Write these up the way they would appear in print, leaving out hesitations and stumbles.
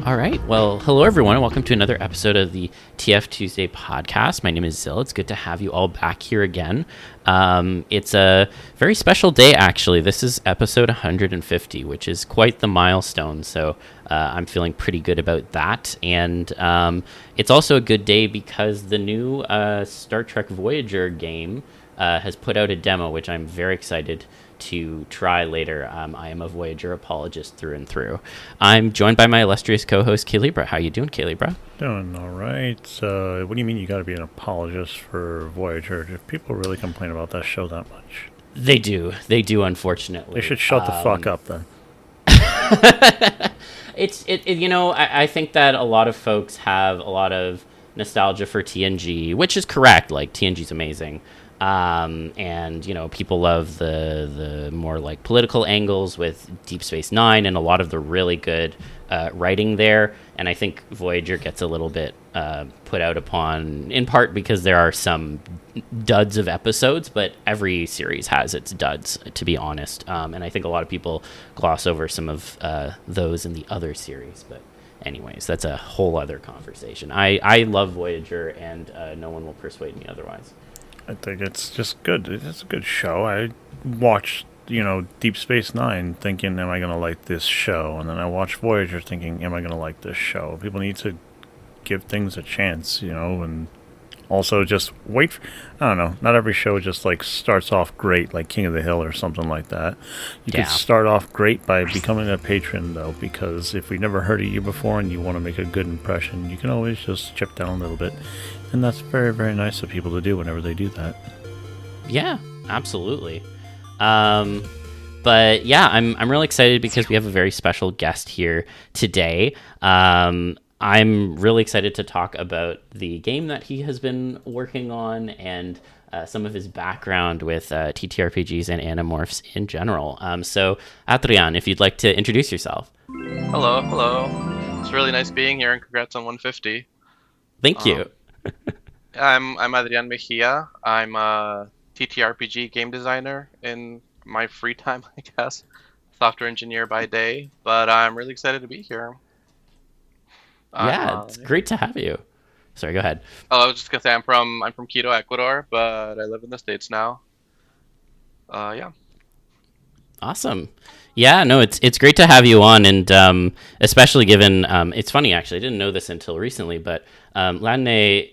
All right. Well, hello, everyone, and welcome to another episode of the TFTuesday Podcast. My name is Zill. It's good to have you all back here again. It's a very special day, actually. This is episode 150, which is quite the milestone. So I'm feeling pretty good about that. And it's also a good day because the new Star Trek Voyager game has put out a demo, which I'm very excited to try later. I am a Voyager apologist through and through. I'm joined by my illustrious co-host, k-libra. How you doing, k-libra? Doing all right. What do you mean you got to be an apologist for Voyager? Do people really complain about that show that much? They do, unfortunately. They should shut the fuck up then. I think that a lot of folks have a lot of nostalgia for TNG, which is correct. Like, TNG's amazing. And people love the more like political angles with Deep Space Nine and a lot of the really good writing there. And I think Voyager gets a little bit put out upon, in part because there are some duds of episodes, but every series has its duds, to be honest. And I think a lot of people gloss over some of those in the other series. But anyways, that's a whole other conversation. I love Voyager, and no one will persuade me otherwise. I think it's just good. It's a good show. I watched, Deep Space Nine thinking, am I going to like this show? And then I watched Voyager thinking, am I going to like this show? People need to give things a chance, and also just wait. I don't know. Not every show just like starts off great, like King of the Hill or something like that. You could start off great by becoming a patron, though, because if we never heard of you before and you want to make a good impression, you can always just chip down a little bit. And that's very, very nice of people to do whenever they do that. Yeah, absolutely. But yeah, I'm really excited because we have a very special guest here today. I'm really excited to talk about the game that he has been working on and some of his background with TTRPGs and Animorphs in general. So, Adrián, if you'd like to introduce yourself. Hello. It's really nice being here, and congrats on 150. Thank you. I'm Adrián Mejía. I'm a TTRPG game designer in my free time, I guess. Software engineer by day, but I'm really excited to be here. It's great to have you. Sorry, go ahead. Oh, I was just gonna say I'm from Quito, Ecuador, but I live in the States now. Yeah. Awesome. Yeah, no, it's great to have you on, and especially given it's funny, actually, I didn't know this until recently, but Latin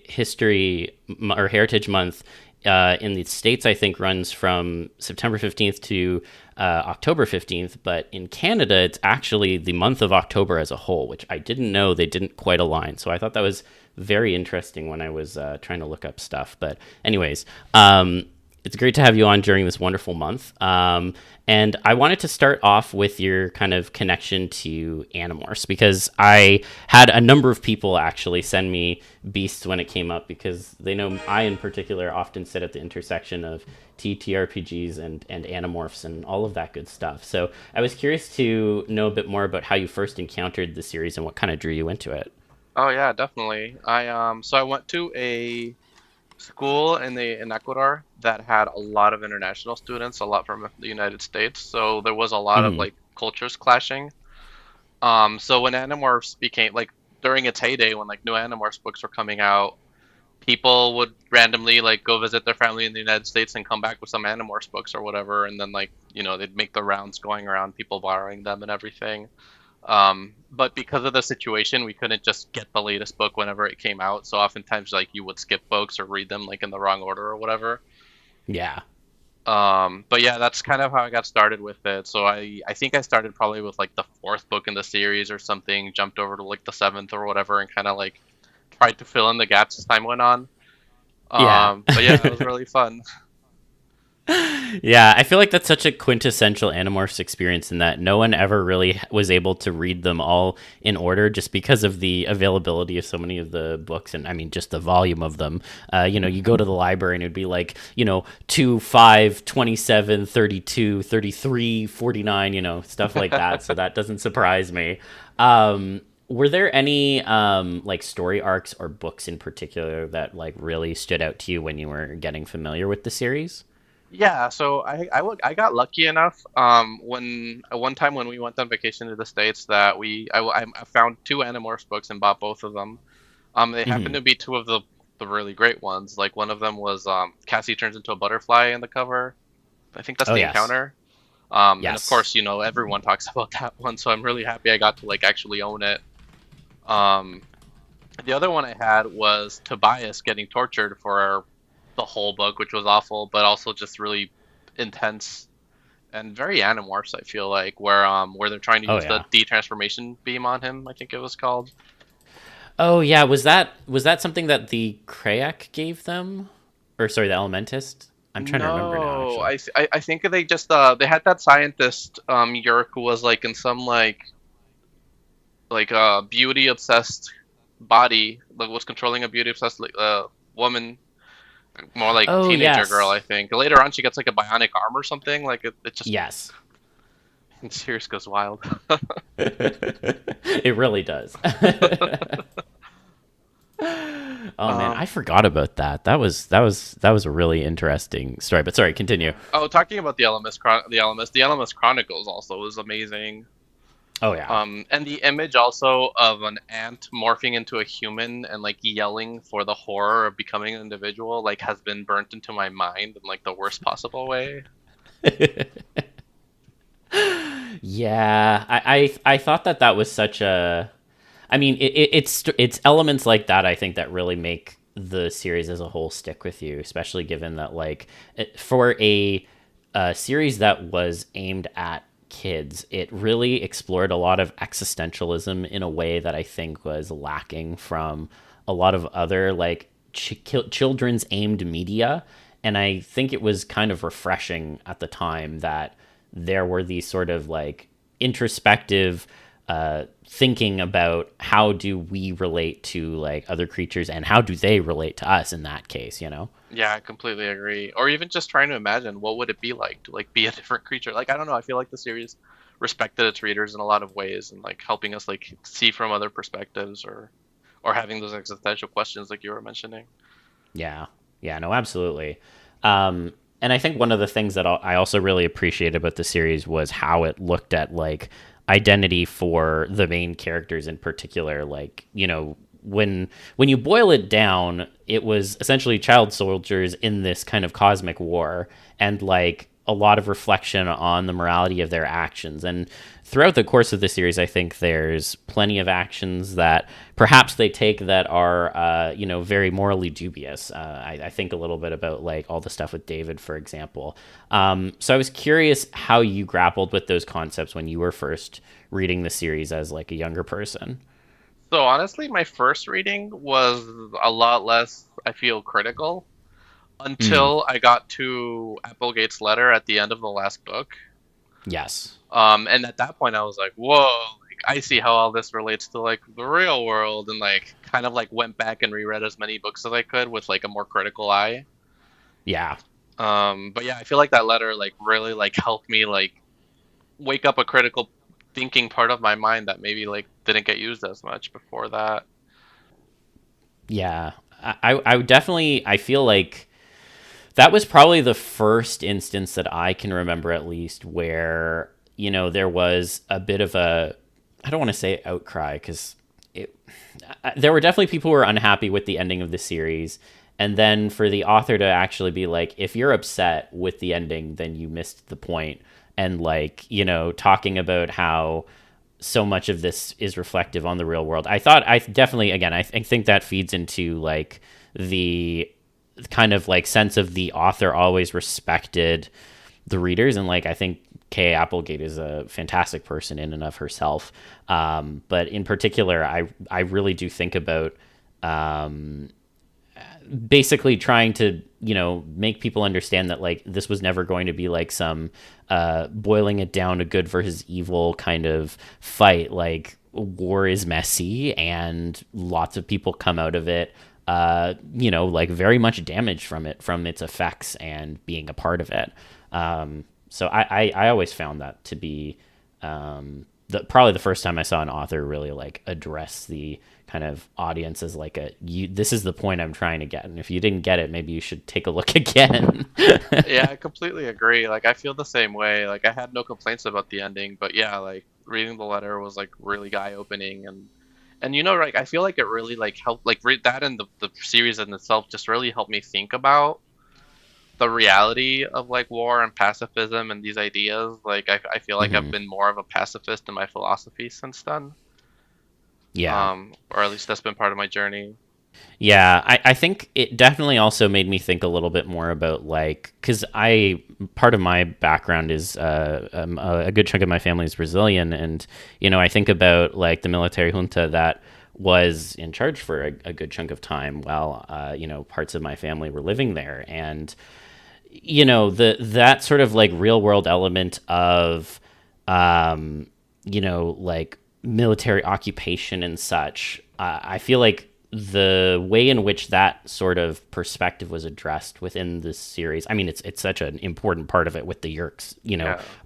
History or Heritage Month in the States, I think, runs from September 15th to October 15th, but in Canada, it's actually the month of October as a whole, which I didn't know. They didn't quite align, so I thought that was very interesting when I was trying to look up stuff. But anyways, it's great to have you on during this wonderful month. And I wanted to start off with your kind of connection to Animorphs, because I had a number of people actually send me Beasts when it came up, because they know I, in particular, often sit at the intersection of TTRPGs and Animorphs and all of that good stuff. So I was curious to know a bit more about how you first encountered the series and what kind of drew you into it. Oh yeah, definitely. I went to a school in Ecuador that had a lot of international students, a lot from the United States. So there was a lot of like cultures clashing. So when Animorphs became like during its heyday, when like new Animorphs books were coming out, people would randomly like go visit their family in the United States and come back with some Animorphs books or whatever, and then like they'd make the rounds going around, people borrowing them and everything. But because of the situation, we couldn't just get the latest book whenever it came out. So oftentimes, like, you would skip books or read them like in the wrong order or whatever. Yeah. But yeah, that's kind of how I got started with it. So I think I started probably with like the 4th book in the series or something, jumped over to like the 7th or whatever, and kind of like tried to fill in the gaps as time went on. But yeah, it was really fun. Yeah, I feel like that's such a quintessential Animorphs experience in that no one ever really was able to read them all in order just because of the availability of so many of the books, and I mean just the volume of them. You go to the library and it'd be like 2, 5, 27, 32, 33, 49, stuff like that. So that doesn't surprise me. Were there any like story arcs or books in particular that like really stood out to you when you were getting familiar with the series? Yeah, so I got lucky enough when one time when we went on vacation to the States that I found two Animorphs books and bought both of them. They happened Hmm. to be two of the really great ones. Like one of them was Cassie turns into a butterfly in the cover. I think that's Oh the yes, encounter. And of yes. course, everyone talks about that one, so I'm really happy I got to like actually own it. Um, the other one I had was Tobias getting tortured for the whole book, which was awful, but also just really intense and very Animorphs. I feel like where they're trying to Oh use the yeah. detransformation beam on him. I think it was called. Oh yeah. Was that something that the Krayak gave them, or sorry, the Elementist? I'm trying to remember now. No, Actually. I think they just they had that scientist Yerk who was like in some like beauty obsessed body, like was controlling a beauty obsessed like woman, more like Oh teenager girl, yes. I think. Later on she gets like a bionic arm or something, like it just Yes. and Sirius goes wild. It really does. Oh man, I um forgot about that. That was a really interesting story. But sorry, continue. oh, talking about the Elemis Chronicles also was amazing. Oh yeah. And the image also of an ant morphing into a human and like yelling for the horror of becoming an individual like has been burnt into my mind in like the worst possible way. Yeah, I thought that was such a. I mean, it's elements like that I think that really make the series as a whole stick with you, especially given that like for a series that was aimed at kids, it really explored a lot of existentialism in a way that I think was lacking from a lot of other like children's aimed media. And I think it was kind of refreshing at the time that there were these sort of like introspective thinking about how do we relate to like other creatures and how do they relate to us in that case, you know? Yeah, I completely agree. Or even just trying to imagine what would it be like to like be a different creature. Like I don't know, I feel like the series respected its readers in a lot of ways and like helping us like see from other perspectives or having those existential questions like you were mentioning. Yeah. Yeah, no, absolutely. And I think one of the things that I also really appreciated about the series was how it looked at like identity for the main characters in particular. Like, when you boil it down, it was essentially child soldiers in this kind of cosmic war, and like a lot of reflection on the morality of their actions. And throughout the course of the series, I think there's plenty of actions that perhaps they take that are, very morally dubious. I think a little bit about like all the stuff with David, for example. So I was curious how you grappled with those concepts when you were first reading the series as like a younger person. So honestly, my first reading was a lot less, I feel, critical Mm, until I got to Applegate's letter at the end of the last book. yes. And at that point, I was like, "Whoa! Like, I see how all this relates to like the real world," and like kind of like went back and reread as many books as I could with like a more critical eye. Yeah. But yeah, I feel like that letter like really like helped me like wake up a critical thinking part of my mind that maybe like didn't get used as much before that. Yeah. I would definitely, I feel like that was probably the first instance that I can remember, at least, where there was a bit of a, I don't want to say outcry, because it there were definitely people who were unhappy with the ending of the series, and then for the author to actually be like, if you're upset with the ending, then you missed the point. And like, talking about how so much of this is reflective on the real world. I definitely, again, I think that feeds into like the kind of like sense of the author always respected the readers. And like, I think Kay Applegate is a fantastic person in and of herself. But in particular, I really do think about basically trying to make people understand that like this was never going to be like some boiling it down to good versus evil kind of fight. Like, war is messy and lots of people come out of it like very much damaged from it, from its effects and being a part of it. So I always found that to be probably the first time I saw an author really like address the kind of audience as like this is the point I'm trying to get, and if you didn't get it, maybe you should take a look again. Yeah, I completely agree. Like, I feel the same way. Like, I had no complaints about the ending, but yeah, like reading the letter was like really eye opening, and like I feel like it really like helped, like read that, and the series in itself just really helped me think about the reality of like war and pacifism and these ideas. Like, I feel like I've been more of a pacifist in my philosophy since then. Yeah. Or at least that's been part of my journey. Yeah, I think it definitely also made me think a little bit more about like, because part of my background is a good chunk of my family is Brazilian, and I think about like the military junta that was in charge for a good chunk of time while parts of my family were living there, and that sort of like real world element of like military occupation and such. I feel like the way in which that sort of perspective was addressed within this series, I mean, it's such an important part of it with the Yeerks,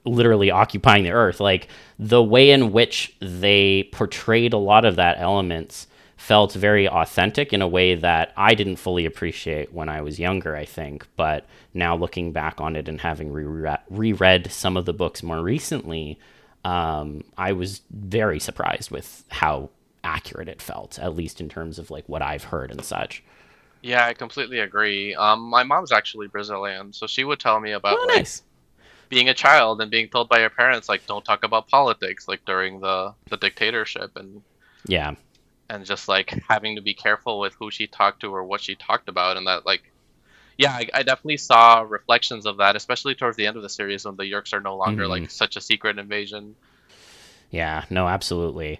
literally occupying the earth. Like, the way in which they portrayed a lot of that elements felt very authentic in a way that I didn't fully appreciate when I was younger, I think. But now looking back on it and having reread some of the books more recently, I was very surprised with how accurate it felt, at least in terms of like what I've heard and such. Yeah, I completely agree. My mom's actually Brazilian, so she would tell me about nice. Being a child and being told by your parents like don't talk about politics like during the dictatorship, and yeah, and just like having to be careful with who she talked to or what she talked about, and that like I definitely saw reflections of that, especially towards the end of the series when the Yeerks are no longer like such a secret invasion. Yeah, no, absolutely.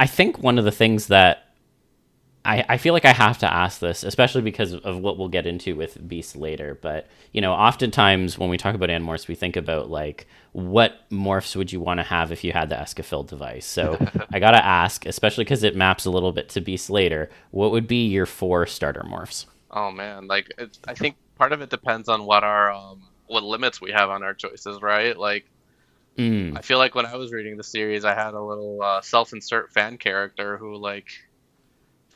I think one of the things that I feel like I have to ask this, especially because of what we'll get into with Beast later, but, oftentimes when we talk about Animorphs, we think about, like, what morphs would you want to have if you had the Escafil device? So I got to ask, especially because it maps a little bit to Beast later, what would be your 4 starter morphs? Oh, man. Like, I think part of it depends on what what limits we have on our choices, right? Like, I feel like when I was reading the series, I had a little self-insert fan character who like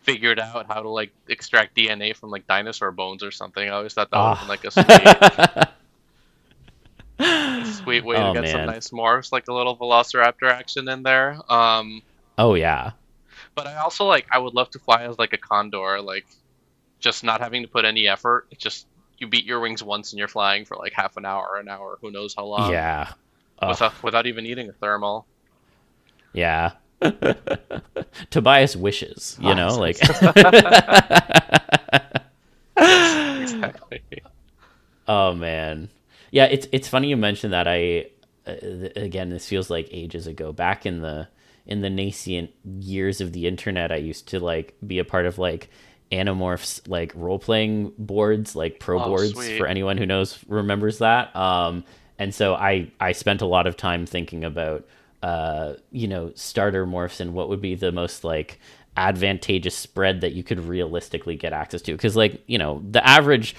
figured out how to like extract DNA from like dinosaur bones or something. I always thought that was like a sweet way to get some nice morphs, like a little Velociraptor action in there. Oh yeah. But I also I would love to fly as like a condor, like just not having to put any effort. It's just you beat your wings once and you're flying for like half an hour, who knows how long. Yeah. Without even needing a thermal. Yeah. Tobias wishes, like. Yes, exactly. Oh man, yeah. It's funny you mentioned that. Again, this feels like ages ago. Back in the nascent years of the internet, I used to like be a part of like Animorphs like role playing boards, like pro boards, sweet. For anyone who remembers that. And so I spent a lot of time thinking about, starter morphs and what would be the most like advantageous spread that you could realistically get access to. Because the average,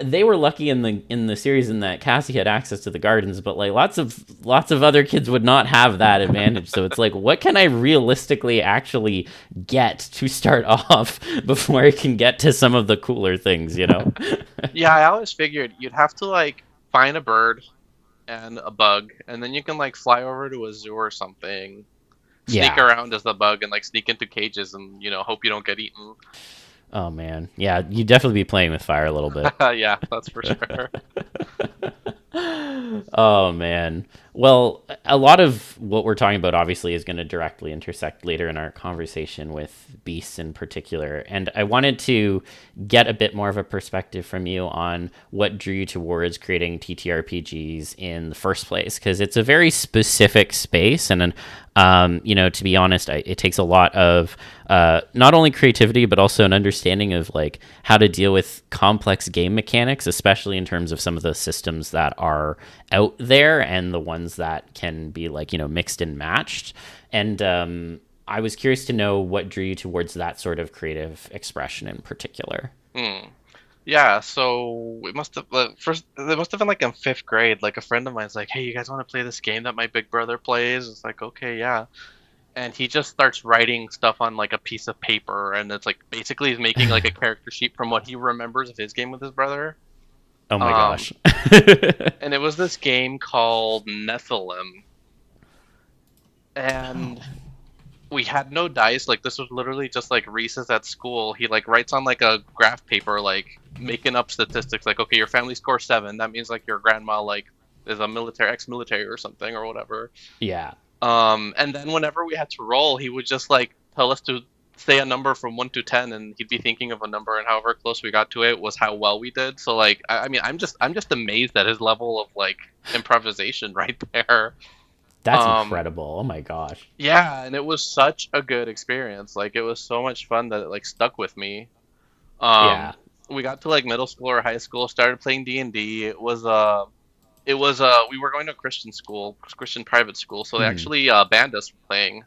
they were lucky in the series in that Cassie had access to the gardens, but like lots of other kids would not have that advantage. So it's like, what can I realistically actually get to start off before I can get to some of the cooler things, Yeah, I always figured you'd have to like find a bird and a bug, and then you can like fly over to a zoo or something, sneak around as the bug and like sneak into cages and hope you don't get eaten. Oh man, yeah, you'd definitely be playing with fire a little bit. Yeah, that's for sure. Oh man. Well, a lot of what we're talking about obviously is going to directly intersect later in our conversation with beasts in particular. And I wanted to get a bit more of a perspective from you on what drew you towards creating TTRPGs in the first place, because it's a very specific space. And to be honest, it takes a lot of not only creativity, but also an understanding of like how to deal with complex game mechanics, especially in terms of some of the systems that are out there and the ones that can be like, mixed and matched. And I was curious to know what drew you towards that sort of creative expression in particular. Yeah, so it must have first. It must have been like in fifth grade. Like a friend of mine's like, "Hey, you guys want to play this game that my big brother plays?" It's like, "Okay, yeah." And he just starts writing stuff on like a piece of paper, and it's like basically he's making like a character sheet from what he remembers of his game with his brother. Oh my Um, gosh. and it was this game called Nephilim, and Oh. we had no dice. Like this was literally just like recess at school. He like writes on like a graph paper, like making up statistics. Like, okay, your family score 7. That means like your grandma like is a military ex-military or something or whatever. Yeah. And then whenever we had to roll, he would just like tell us to say a number from 1 to 10, and he'd be thinking of a number, and however close we got to it was how well we did. So like, I mean, I'm just amazed at his level of like improvisation right there. That's Um, incredible. Oh my gosh. yeah, and it was such a good experience. Like it was so much fun that it like stuck with me. Yeah. Um, we got to like middle school or high school, started playing D&D. It was we were going to a Christian school, Christian private school, so they Hmm. actually banned us from playing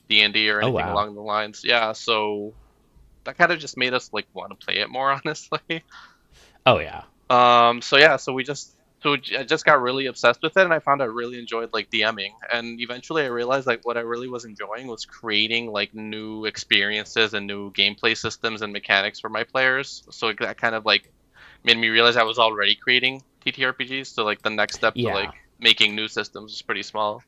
D&D or Oh anything wow. along the lines. Yeah, so that kind of just made us like want to play it more, honestly. Oh yeah. So yeah, I just got really obsessed with it, and I found I really enjoyed like DMing. And eventually, I realized like what I really was enjoying was creating like new experiences and new gameplay systems and mechanics for my players. So that kind of like made me realize I was already creating TTRPGs. So like the next step to like Yeah. making new systems is pretty small.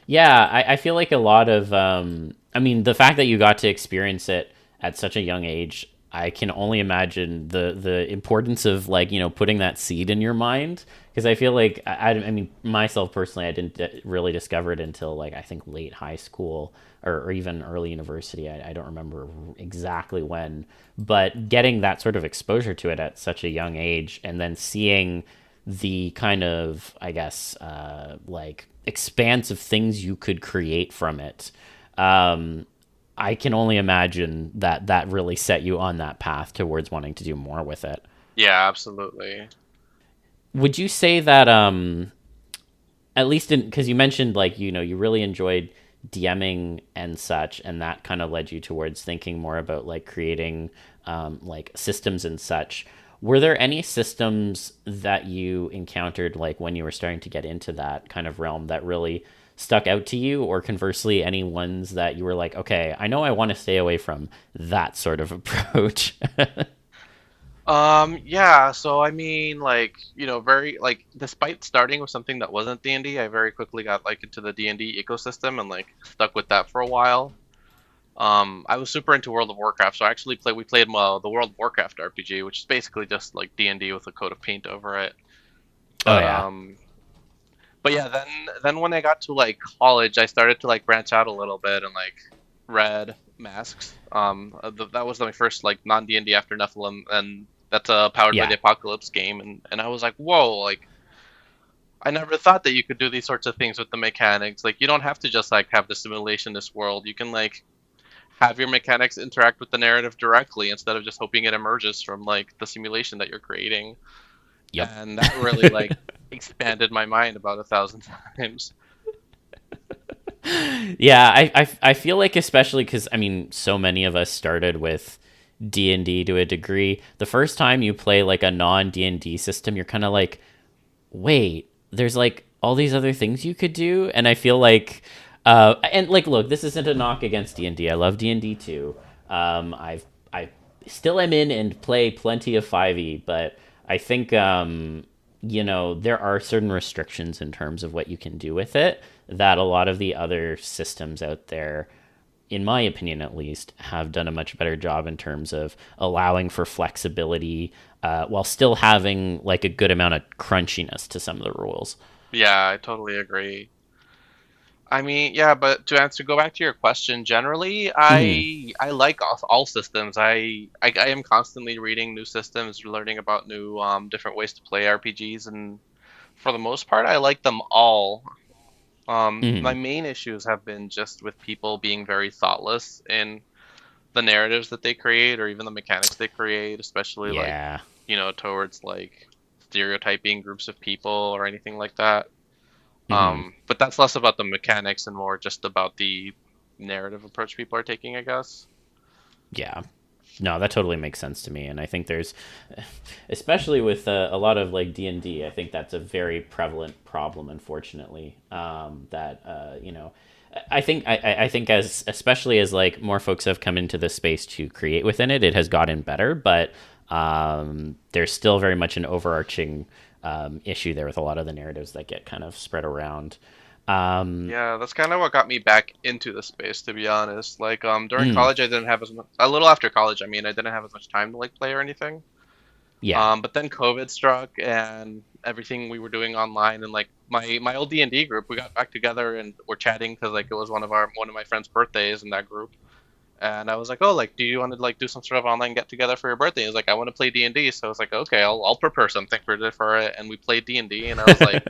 Yeah, I feel like a lot of, I mean, the fact that you got to experience it at such a young age, I can only imagine the importance of like, putting that seed in your mind. Because I feel like, I mean, myself personally, I didn't really discover it until like, I think late high school or even early university. I don't remember exactly when, but getting that sort of exposure to it at such a young age and then seeing the kind of, I guess, like expanse of things you could create from it. Um, I can only imagine that that really set you on that path towards wanting to do more with it. Yeah, absolutely. Would you say that, at least in, because you mentioned like, you really enjoyed DMing and such, and that kind of led you towards thinking more about like creating like systems and such. Were there any systems that you encountered like when you were starting to get into that kind of realm that really stuck out to you, or conversely, any ones that you were like, okay, I know I want to stay away from that sort of approach? Yeah, so I mean, like, very like despite starting with something that wasn't D&D, I very quickly got like into the D&D ecosystem and like stuck with that for a while. I was super into World of Warcraft, so I actually we played the World of Warcraft RPG, which is basically just like D&D with a coat of paint over it. Oh But yeah. um, but yeah, then when I got to like college, I started to like branch out a little bit and like read Masks. That was my first like non D&D after Nephilim, and that's powered by Yeah. the Apocalypse game, and I was like, whoa, like I never thought that you could do these sorts of things with the mechanics. Like you don't have to just like have the simulationist world. You can like have your mechanics interact with the narrative directly instead of just hoping it emerges from like the simulation that you're creating. Yep. And that really like expanded my mind about 1,000 times. Yeah, I feel like, especially because I mean, so many of us started with D&D to a degree. The first time you play like a non D&D system, you're kind of like, wait, there's like all these other things you could do, and I feel like, and like, look, this isn't a knock against D&D. I love D&D too. I still am in and play plenty of 5e, but I think, there are certain restrictions in terms of what you can do with it that a lot of the other systems out there, in my opinion at least, have done a much better job in terms of allowing for flexibility, while still having like a good amount of crunchiness to some of the rules. Yeah, I totally agree. I mean, yeah, but go back to your question, generally, Hmm. I like all systems. I am constantly reading new systems, learning about new different ways to play RPGs, and for the most part, I like them all. My Hmm. main issues have been just with people being very thoughtless in the narratives that they create or even the mechanics they create, especially like, Yeah. towards like stereotyping groups of people or anything like that. Hmm. But that's less about the mechanics and more just about the narrative approach people are taking, I guess. Yeah. No, that totally makes sense to me, and I think there's, especially with a lot of like D&D, I think that's a very prevalent problem, unfortunately. That I think as especially as like more folks have come into the space to create within it, it has gotten better, but there's still very much an overarching issue there with a lot of the narratives that get kind of spread around. Yeah, that's kind of what got me back into the space, to be honest. Like, during Mm, college, I didn't have as much, a little after college, I mean, I didn't have as much time to like play or anything. yeah. But then COVID struck and everything we were doing online, and like my old D&D group, we got back together and we're chatting because like it was one of my friend's birthdays in that group. And I was like, oh, like, do you want to like do some sort of online get together for your birthday? He's like, I want to play D&D. So I was like, okay, I'll prepare something for it. And we played D&D, and I was like,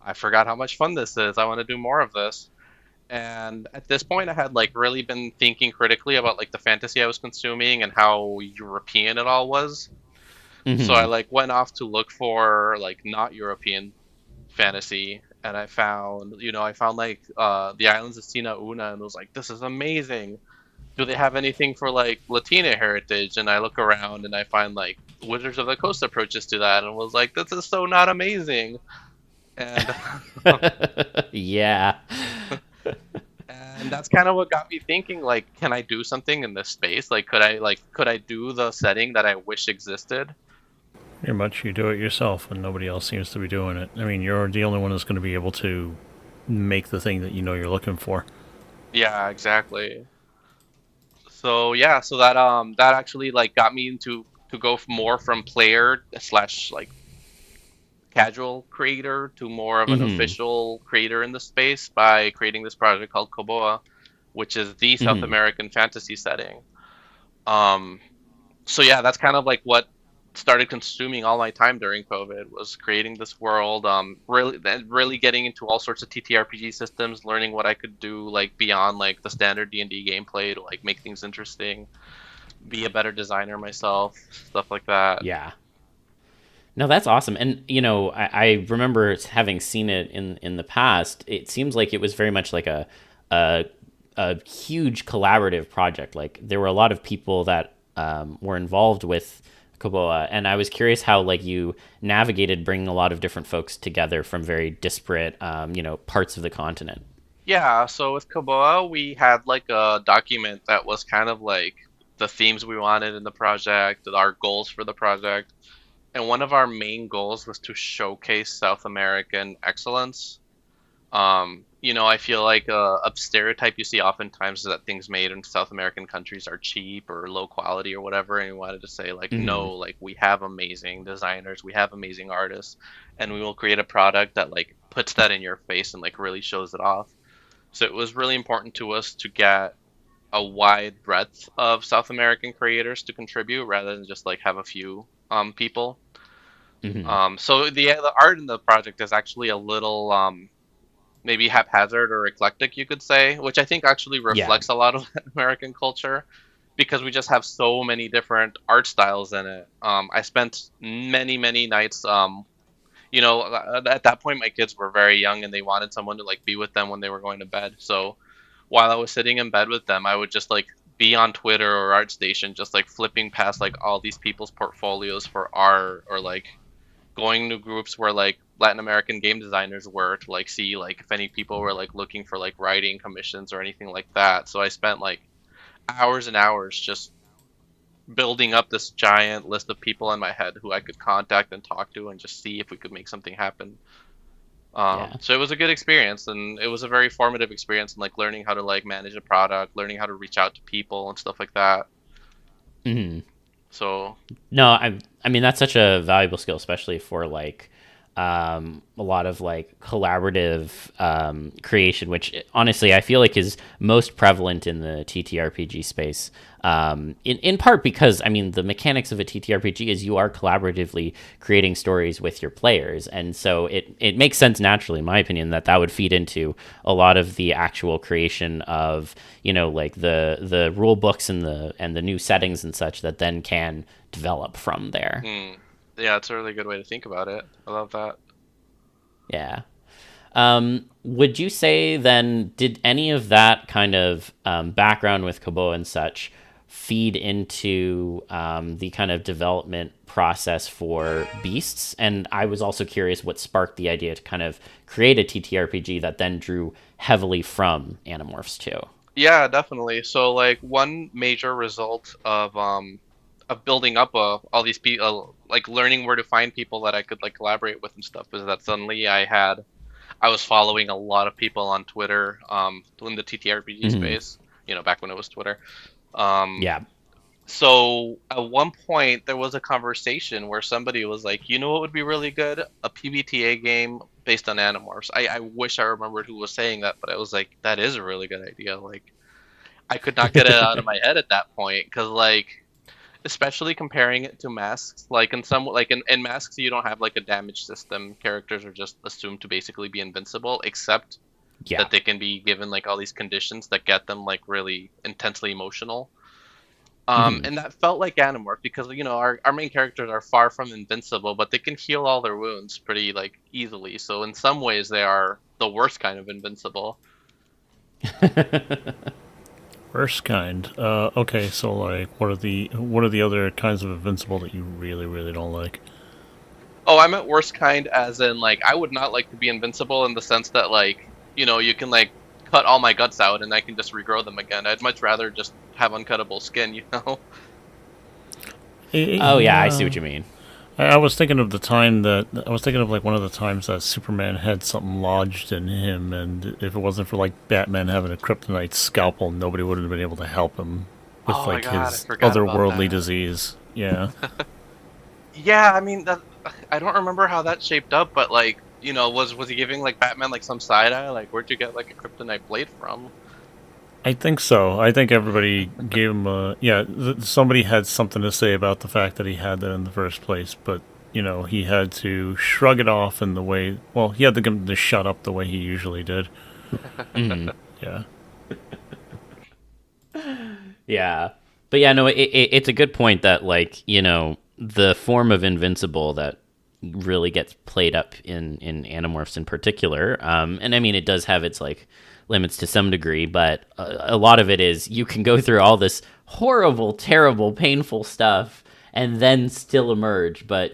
I forgot how much fun this is. I want to do more of this. And at this point, I had like really been thinking critically about like the fantasy I was consuming and how European it all was. So I Hmm. like went off to look for like not European fantasy, and I found like the islands of Sina Una, and was like, this is amazing. Do they have anything for like Latina heritage? And I look around and I find like Wizards of the Coast approaches to that, and was like, this is so not amazing. And Yeah. and that's kind of what got me thinking, like, can I do something in this space? Like, could I do the setting that I wish existed? Pretty much you do it yourself, and nobody else seems to be doing it. I mean, you're the only one that's going to be able to make the thing that you know you're looking for. Yeah, exactly. So yeah, so that actually like got me into to go more from player slash like casual creator to more of an Hmm. official creator in the space by creating this project called Koboa, which is the South Hmm. American fantasy setting. Um, so yeah, that's kind of like what started consuming all my time during COVID, was creating this world. Really getting into all sorts of TTRPG systems, learning what I could do like beyond like the standard D&D gameplay to like make things interesting, be a better designer myself, stuff like that. Yeah. No, that's awesome. And I remember having seen it in the past. It seems like it was very much like a a huge collaborative project. Like there were a lot of people that were involved with Koboa, and I was curious how like you navigated bringing a lot of different folks together from very disparate parts of the continent. Yeah, so with Koboa, we had like a document that was kind of like the themes we wanted in the project, our goals for the project. And one of our main goals was to showcase South American excellence. I feel like a stereotype you see oftentimes is that things made in South American countries are cheap or low quality or whatever. And we wanted to say, like, Hmm. no, like, we have amazing designers, we have amazing artists, and we will create a product that, like, puts that in your face and, like, really shows it off. So it was really important to us to get a wide breadth of South American creators to contribute rather than just, like, have a few people. Hmm. So the art in the project is actually a little maybe haphazard or eclectic, you could say, which I think actually Yeah. reflects a lot of American culture because we just have so many different art styles in it. I spent many, many nights, at that point my kids were very young and they wanted someone to like be with them when they were going to bed. So while I was sitting in bed with them, I would just like be on Twitter or ArtStation, just like flipping past like all these people's portfolios for art, or like going to groups where like Latin American game designers were to like see like if any people were like looking for like writing commissions or anything like that. So I spent like hours and hours just building up this giant list of people in my head who I could contact and talk to and just see if we could make something happen. Yeah. So it was a good experience, and it was a very formative experience in like learning how to like manage a product, learning how to reach out to people and stuff like that. Hmm. So No, I mean that's such a valuable skill, especially for like a lot of like collaborative creation, which honestly I feel like is most prevalent in the TTRPG space. In part because I mean the mechanics of a TTRPG is you are collaboratively creating stories with your players, and so it makes sense naturally, in my opinion, that that would feed into a lot of the actual creation of like the rule books and the new settings and such that then can develop from there. mm, yeah, it's a really good way to think about it. I love that. Yeah. Would you say then, did any of that kind of background with Kobo and such feed into the kind of development process for beasts. And I was also curious what sparked the idea to kind of create a TTRPG that then drew heavily from Animorphs too. Yeah, definitely. So like one major result of building up all these people, like learning where to find people that I could like collaborate with and stuff, is that suddenly I was following a lot of people on Twitter, in the TTRPG space, back when it was Twitter. Yeah. So at one point there was a conversation where somebody was like, you know what would be really good? A PBTA game based on Animorphs. I wish I remembered who was saying that, but I was like, that is a really good idea. Like, I could not get it out of my head at that point, because like, especially comparing it to Masks, like in Masks you don't have like a damage system. Characters are just assumed to basically be invincible, except that they can be given like all these conditions that get them like really intensely emotional. And that felt like Animorph, because our main characters are far from invincible, but they can heal all their wounds pretty like easily. So in some ways they are the worst kind of invincible. Worst kind. Okay, so like, what are the other kinds of invincible that you really, really don't like? Oh, I meant worst kind as in like, I would not like to be invincible in the sense that like, you can like cut all my guts out and I can just regrow them again. I'd much rather just have uncuttable skin, Oh yeah, I see what you mean. I was thinking of like one of the times that Superman had something lodged in him, and if it wasn't for like Batman having a kryptonite scalpel, nobody would have been able to help him with his otherworldly disease. Yeah. Yeah, I mean I don't remember how that shaped up, but like, was he giving like Batman like some side eye? Like, where'd you get like a kryptonite blade from? I think so. I think everybody gave him somebody had something to say about the fact that he had that in the first place, but he had to shrug it off in the way. Well, he had to get him to shut up the way he usually did. Yeah. Yeah, but yeah, no, it's a good point that like the form of invincible that really gets played up in Animorphs in particular, and I mean it does have its like limits to some degree, but a lot of it is you can go through all this horrible, terrible, painful stuff and then still emerge. But,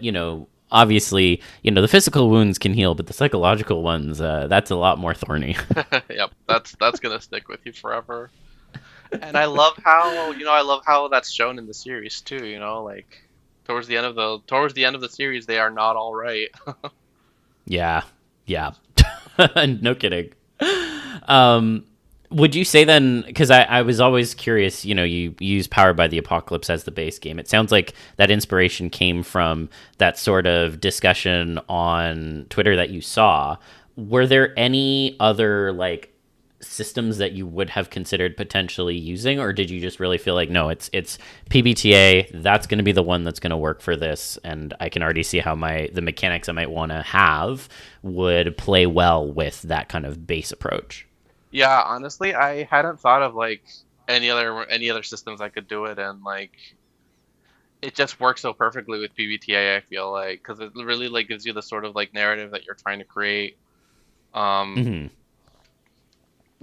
obviously, the physical wounds can heal, but the psychological ones, that's a lot more thorny. Yep, that's going to stick with you forever. And I love how that's shown in the series too, like towards the end of the series, they are not all right. Yeah. No kidding. Would you say then, because I was always curious, you use Powered by the Apocalypse as the base game. It sounds like that inspiration came from that sort of discussion on Twitter that you saw. Were there any other like systems that you would have considered potentially using, or did you just really feel like, no, it's PBTA, that's going to be the one that's going to work for this, and I can already see how the mechanics I might want to have would play well with that kind of base approach? Yeah, honestly, I hadn't thought of like any other systems I could do it in. Like, it just works so perfectly with PBTA, I feel like, because it really like gives you the sort of like narrative that you're trying to create.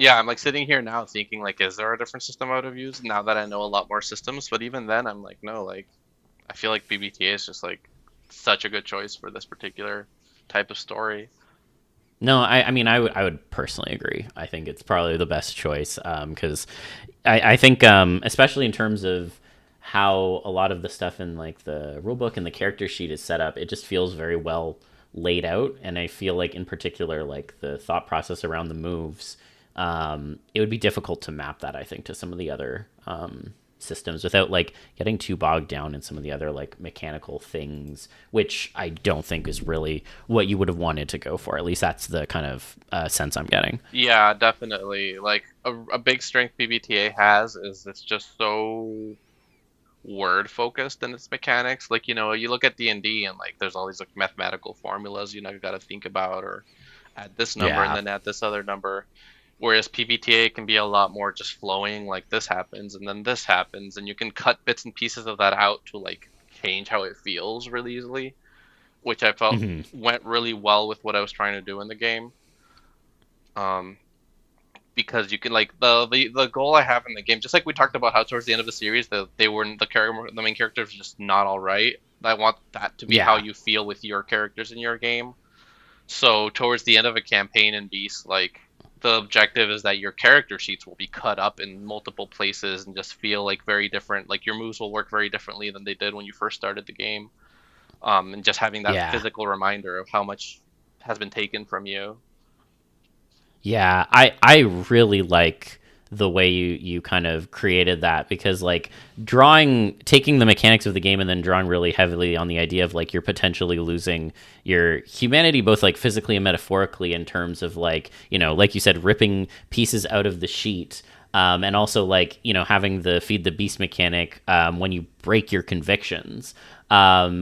Yeah, I'm like sitting here now thinking like, is there a different system I would have used now that I know a lot more systems? But even then, I'm like, no, like, I feel like PBTA is just like such a good choice for this particular type of story. No, I mean, I would personally agree. I think it's probably the best choice, because I think, especially in terms of how a lot of the stuff in like the rulebook and the character sheet is set up, it just feels very well laid out. And I feel like in particular, like the thought process around the moves, it would be difficult to map that, I think, to some of the other systems without like getting too bogged down in some of the other like mechanical things, which I don't think is really what you would have wanted to go for. At least that's the kind of sense I'm getting. Yeah, definitely. Like a big strength PBTA has is it's just so word focused in its mechanics. Like, you look at D&D and like there's all these like mathematical formulas you got to think about, or add this number and then add this other number. Whereas PBTA can be a lot more just flowing, like this happens and then this happens, and you can cut bits and pieces of that out to like change how it feels really easily, which I felt went really well with what I was trying to do in the game. because you can like the goal I have in the game, just like we talked about how towards the end of the series the main characters just not all right. I want that to be how Yeah. you feel with your characters in your game. So towards the end of a campaign in Beast, like the objective is that your character sheets will be cut up in multiple places and just feel like very different. Like your moves will work very differently than they did when you first started the game. And just having that Yeah. physical reminder of how much has been taken from you. Yeah, I really like the way you kind of created that, because like taking the mechanics of the game and then drawing really heavily on the idea of like you're potentially losing your humanity, both like physically and metaphorically, in terms of like, like you said, ripping pieces out of the sheet. And also like, having the feed the beast mechanic, when you break your convictions,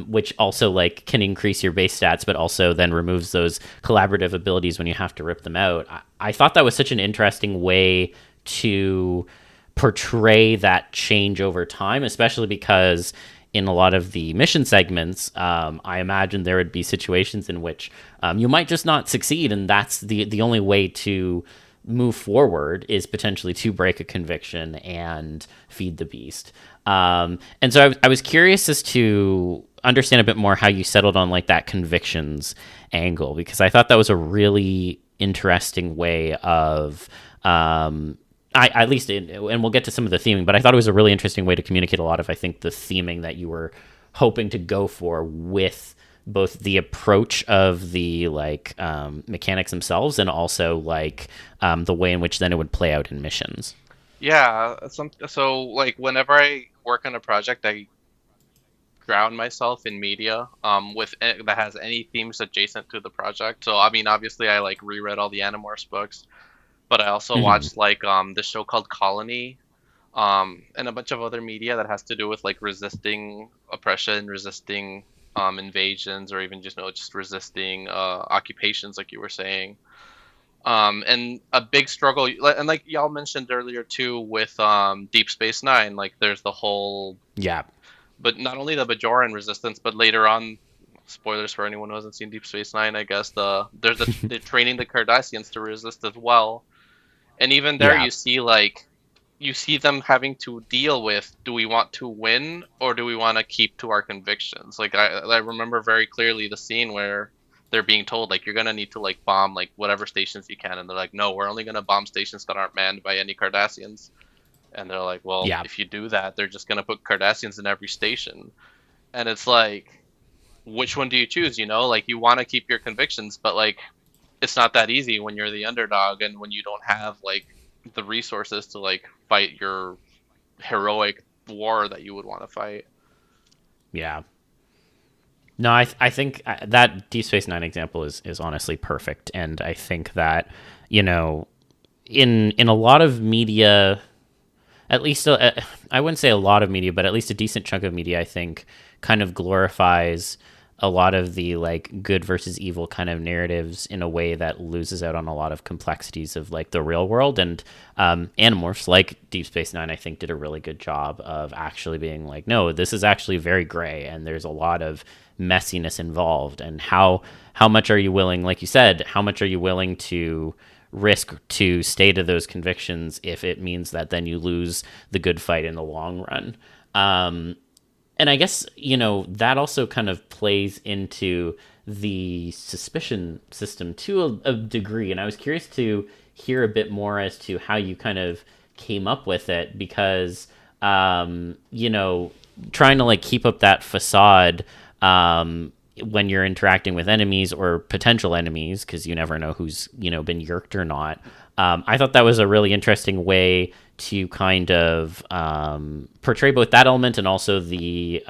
which also like can increase your base stats, but also then removes those collaborative abilities when you have to rip them out. I thought that was such an interesting way to portray that change over time, especially because in a lot of the mission segments, I imagine there would be situations in which you might just not succeed, and that's the only way to move forward is potentially to break a conviction and feed the beast. And so I was curious as to understand a bit more how you settled on like that convictions angle, because I thought that was a really interesting way of at least, and we'll get to some of the theming, but I thought it was a really interesting way to communicate a lot of, I think, the theming that you were hoping to go for with both the approach of the like mechanics themselves and also like the way in which then it would play out in missions. Yeah, so like whenever I work on a project, I ground myself in media that has any themes adjacent to the project. So I mean, obviously, I like reread all the Animorphs books, but I also Mm-hmm. watched like this show called Colony, and a bunch of other media that has to do with like resisting oppression, resisting invasions, or even just resisting occupations, like you were saying. And a big struggle, and like y'all mentioned earlier too, with Deep Space Nine, like there's the whole, Yeah. but not only the Bajoran resistance, but later on, spoilers for anyone who hasn't seen Deep Space Nine, I guess there's the training the Cardassians to resist as well. And even there, Yeah. you see them having to deal with, do we want to win or do we want to keep to our convictions? Like I remember very clearly the scene where they're being told like you're gonna need to like bomb like whatever stations you can, and they're like, no, we're only gonna bomb stations that aren't manned by any Cardassians. And they're like, well, Yeah. if you do that, they're just gonna put Cardassians in every station. And it's like, which one do you choose? Like you want to keep your convictions, but like it's not that easy when you're the underdog and when you don't have like the resources to like fight your heroic war that you would want to fight. Yeah. No, I think that Deep Space Nine example is honestly perfect, and I think that in a lot of media, at least I wouldn't say a lot of media, but at least a decent chunk of media, I think, kind of glorifies a lot of the like good versus evil kind of narratives in a way that loses out on a lot of complexities of like the real world. And Animorphs, like Deep Space Nine, I think did a really good job of actually being like, no, this is actually very gray, and there's a lot of messiness involved. And how much are you willing, like you said, how much are you willing to risk to stay to those convictions if it means that then you lose the good fight in the long run? And I guess, that also kind of plays into the suspicion system to a degree. And I was curious to hear a bit more as to how you kind of came up with it, because, trying to like keep up that facade when you're interacting with enemies or potential enemies, because you never know who's, been yerked or not. I thought that was a really interesting way to kind of portray both that element and also the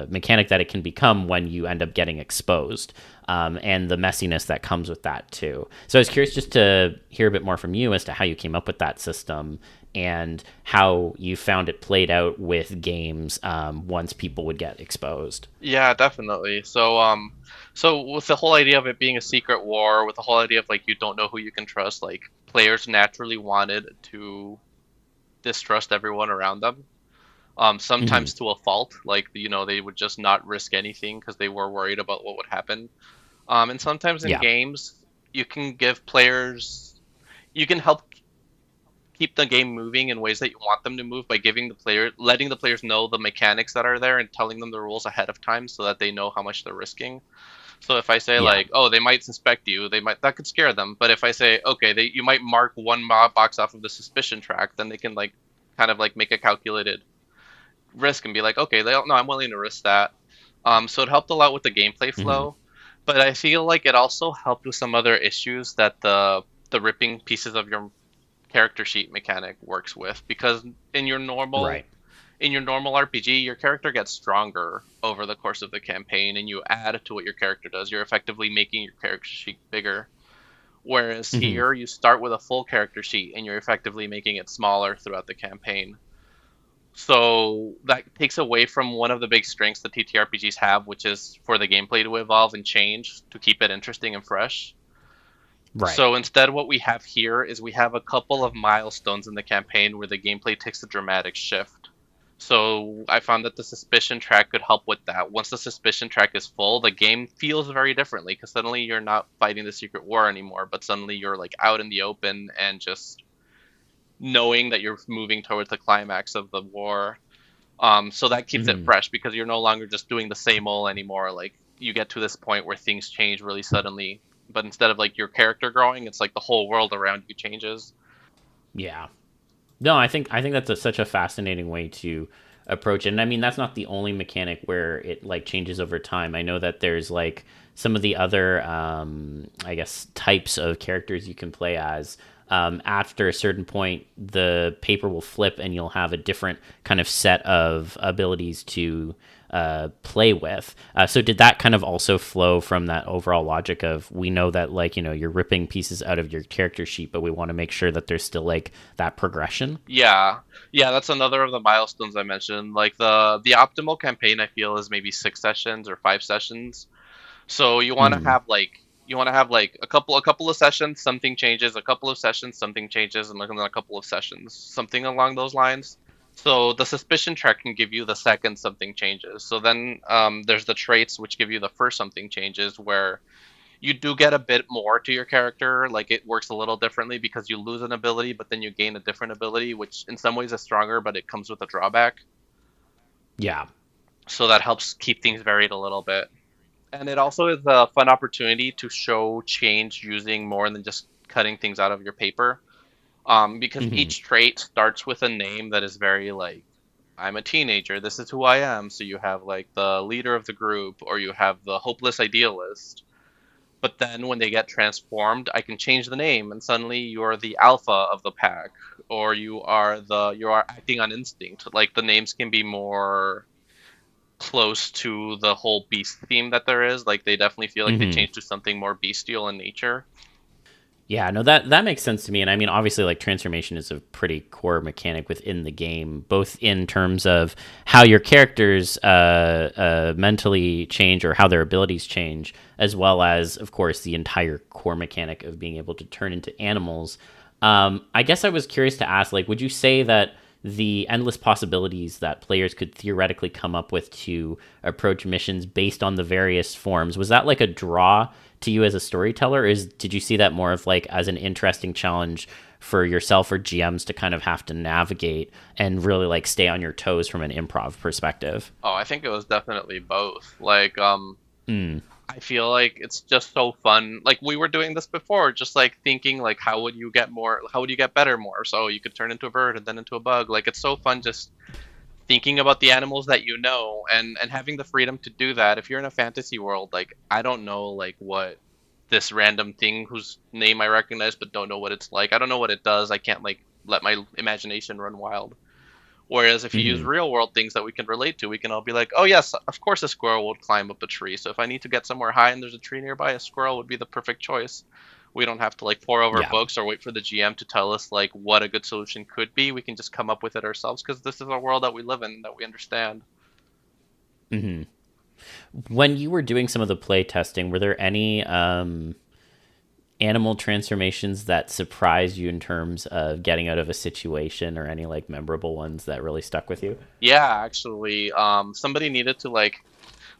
mechanic that it can become when you end up getting exposed, and the messiness that comes with that too. So I was curious just to hear a bit more from you as to how you came up with that system and how you found it played out with games once people would get exposed. Yeah, definitely. So with the whole idea of it being a secret war, with the whole idea of like you don't know who you can trust, like players naturally wanted to distrust everyone around them. Mm-hmm. Sometimes to a fault, like they would just not risk anything because they were worried about what would happen. And sometimes in Yeah. games, you can give players, you can help keep the game moving in ways that you want them to move by letting the players know the mechanics that are there and telling them the rules ahead of time so that they know how much they're risking. So if I say Yeah. like, oh, they might suspect you, that could scare them. But if I say, okay, you might mark one box off of the suspicion track, then they can like kind of like make a calculated risk and be like, okay, no, I'm willing to risk that. So it helped a lot with the gameplay flow, but I feel like it also helped with some other issues that the ripping pieces of your character sheet mechanic works with, because in your normal Right. in your normal RPG, your character gets stronger over the course of the campaign, and you add to what your character does. You're effectively making your character sheet bigger. Whereas here, you start with a full character sheet, and you're effectively making it smaller throughout the campaign. So that takes away from one of the big strengths that TTRPGs have, which is for the gameplay to evolve and change to keep it interesting and fresh. Right. So instead, what we have here is we have a couple of milestones in the campaign where the gameplay takes a dramatic shift. So I found that the suspicion track could help with that. Once the suspicion track is full, the game feels very differently, because suddenly you're not fighting the secret war anymore, but suddenly you're like out in the open and just knowing that you're moving towards the climax of the war. So that keeps it fresh, because you're no longer just doing the same old anymore. Like, you get to this point where things change really suddenly, but instead of like your character growing, it's like the whole world around you changes. Yeah. No, I think that's such a fascinating way to approach it. And I mean, that's not the only mechanic where it like changes over time. I know that there's like some of the other, I guess, types of characters you can play as. After a certain point, the paper will flip and you'll have a different kind of set of abilities to play with. So did that kind of also flow from that overall logic of, we know that like, you're ripping pieces out of your character sheet, but we want to make sure that there's still like that progression? Yeah, that's another of the milestones I mentioned. Like the optimal campaign, I feel, is maybe 6 sessions or 5 sessions. So you want to have like a couple of sessions, something changes, a couple of sessions, something changes, and then a couple of sessions, something along those lines. So the suspicion track can give you the second something changes. So then there's the traits, which give you the first something changes, where you do get a bit more to your character. Like, it works a little differently because you lose an ability, but then you gain a different ability, which in some ways is stronger, but it comes with a drawback. Yeah. So that helps keep things varied a little bit. And it also is a fun opportunity to show change using more than just cutting things out of your paper. Because each trait starts with a name that is very like, I'm a teenager, this is who I am. So you have like the leader of the group, or you have the hopeless idealist. But then when they get transformed, I can change the name, and suddenly you're the alpha of the pack, or you are acting on instinct. Like, the names can be more close to the whole beast theme that there is. Like, they definitely feel like they changed to something more bestial in nature. Yeah, no, that makes sense to me. And I mean, obviously, like, transformation is a pretty core mechanic within the game, both in terms of how your characters mentally change, or how their abilities change, as well as, of course, the entire core mechanic of being able to turn into animals. I guess I was curious to ask, like, would you say that the endless possibilities that players could theoretically come up with to approach missions based on the various forms, was that like a draw to you as a storyteller, or did you see that more of like as an interesting challenge for yourself or GMs to kind of have to navigate and really like stay on your toes from an improv perspective? Oh, I think it was definitely both. Like, I feel like it's just so fun. Like, we were doing this before, just like thinking like, how would you get better more? So you could turn into a bird and then into a bug. Like, it's so fun just thinking about the animals that you know, and having the freedom to do that. If you're in a fantasy world, like, I don't know like what this random thing whose name I recognize but don't know what it's like. I don't know what it does. I can't like let my imagination run wild. Whereas if you use real world things that we can relate to, we can all be like, oh yes, of course a squirrel would climb up a tree. So if I need to get somewhere high and there's a tree nearby, a squirrel would be the perfect choice. We don't have to like pore over books or wait for the GM to tell us like what a good solution could be. We can just come up with it ourselves, because this is a world that we live in, that we understand. When you were doing some of the play testing, were there any animal transformations that surprised you in terms of getting out of a situation, or any like memorable ones that really stuck with you? Yeah, actually, somebody needed to like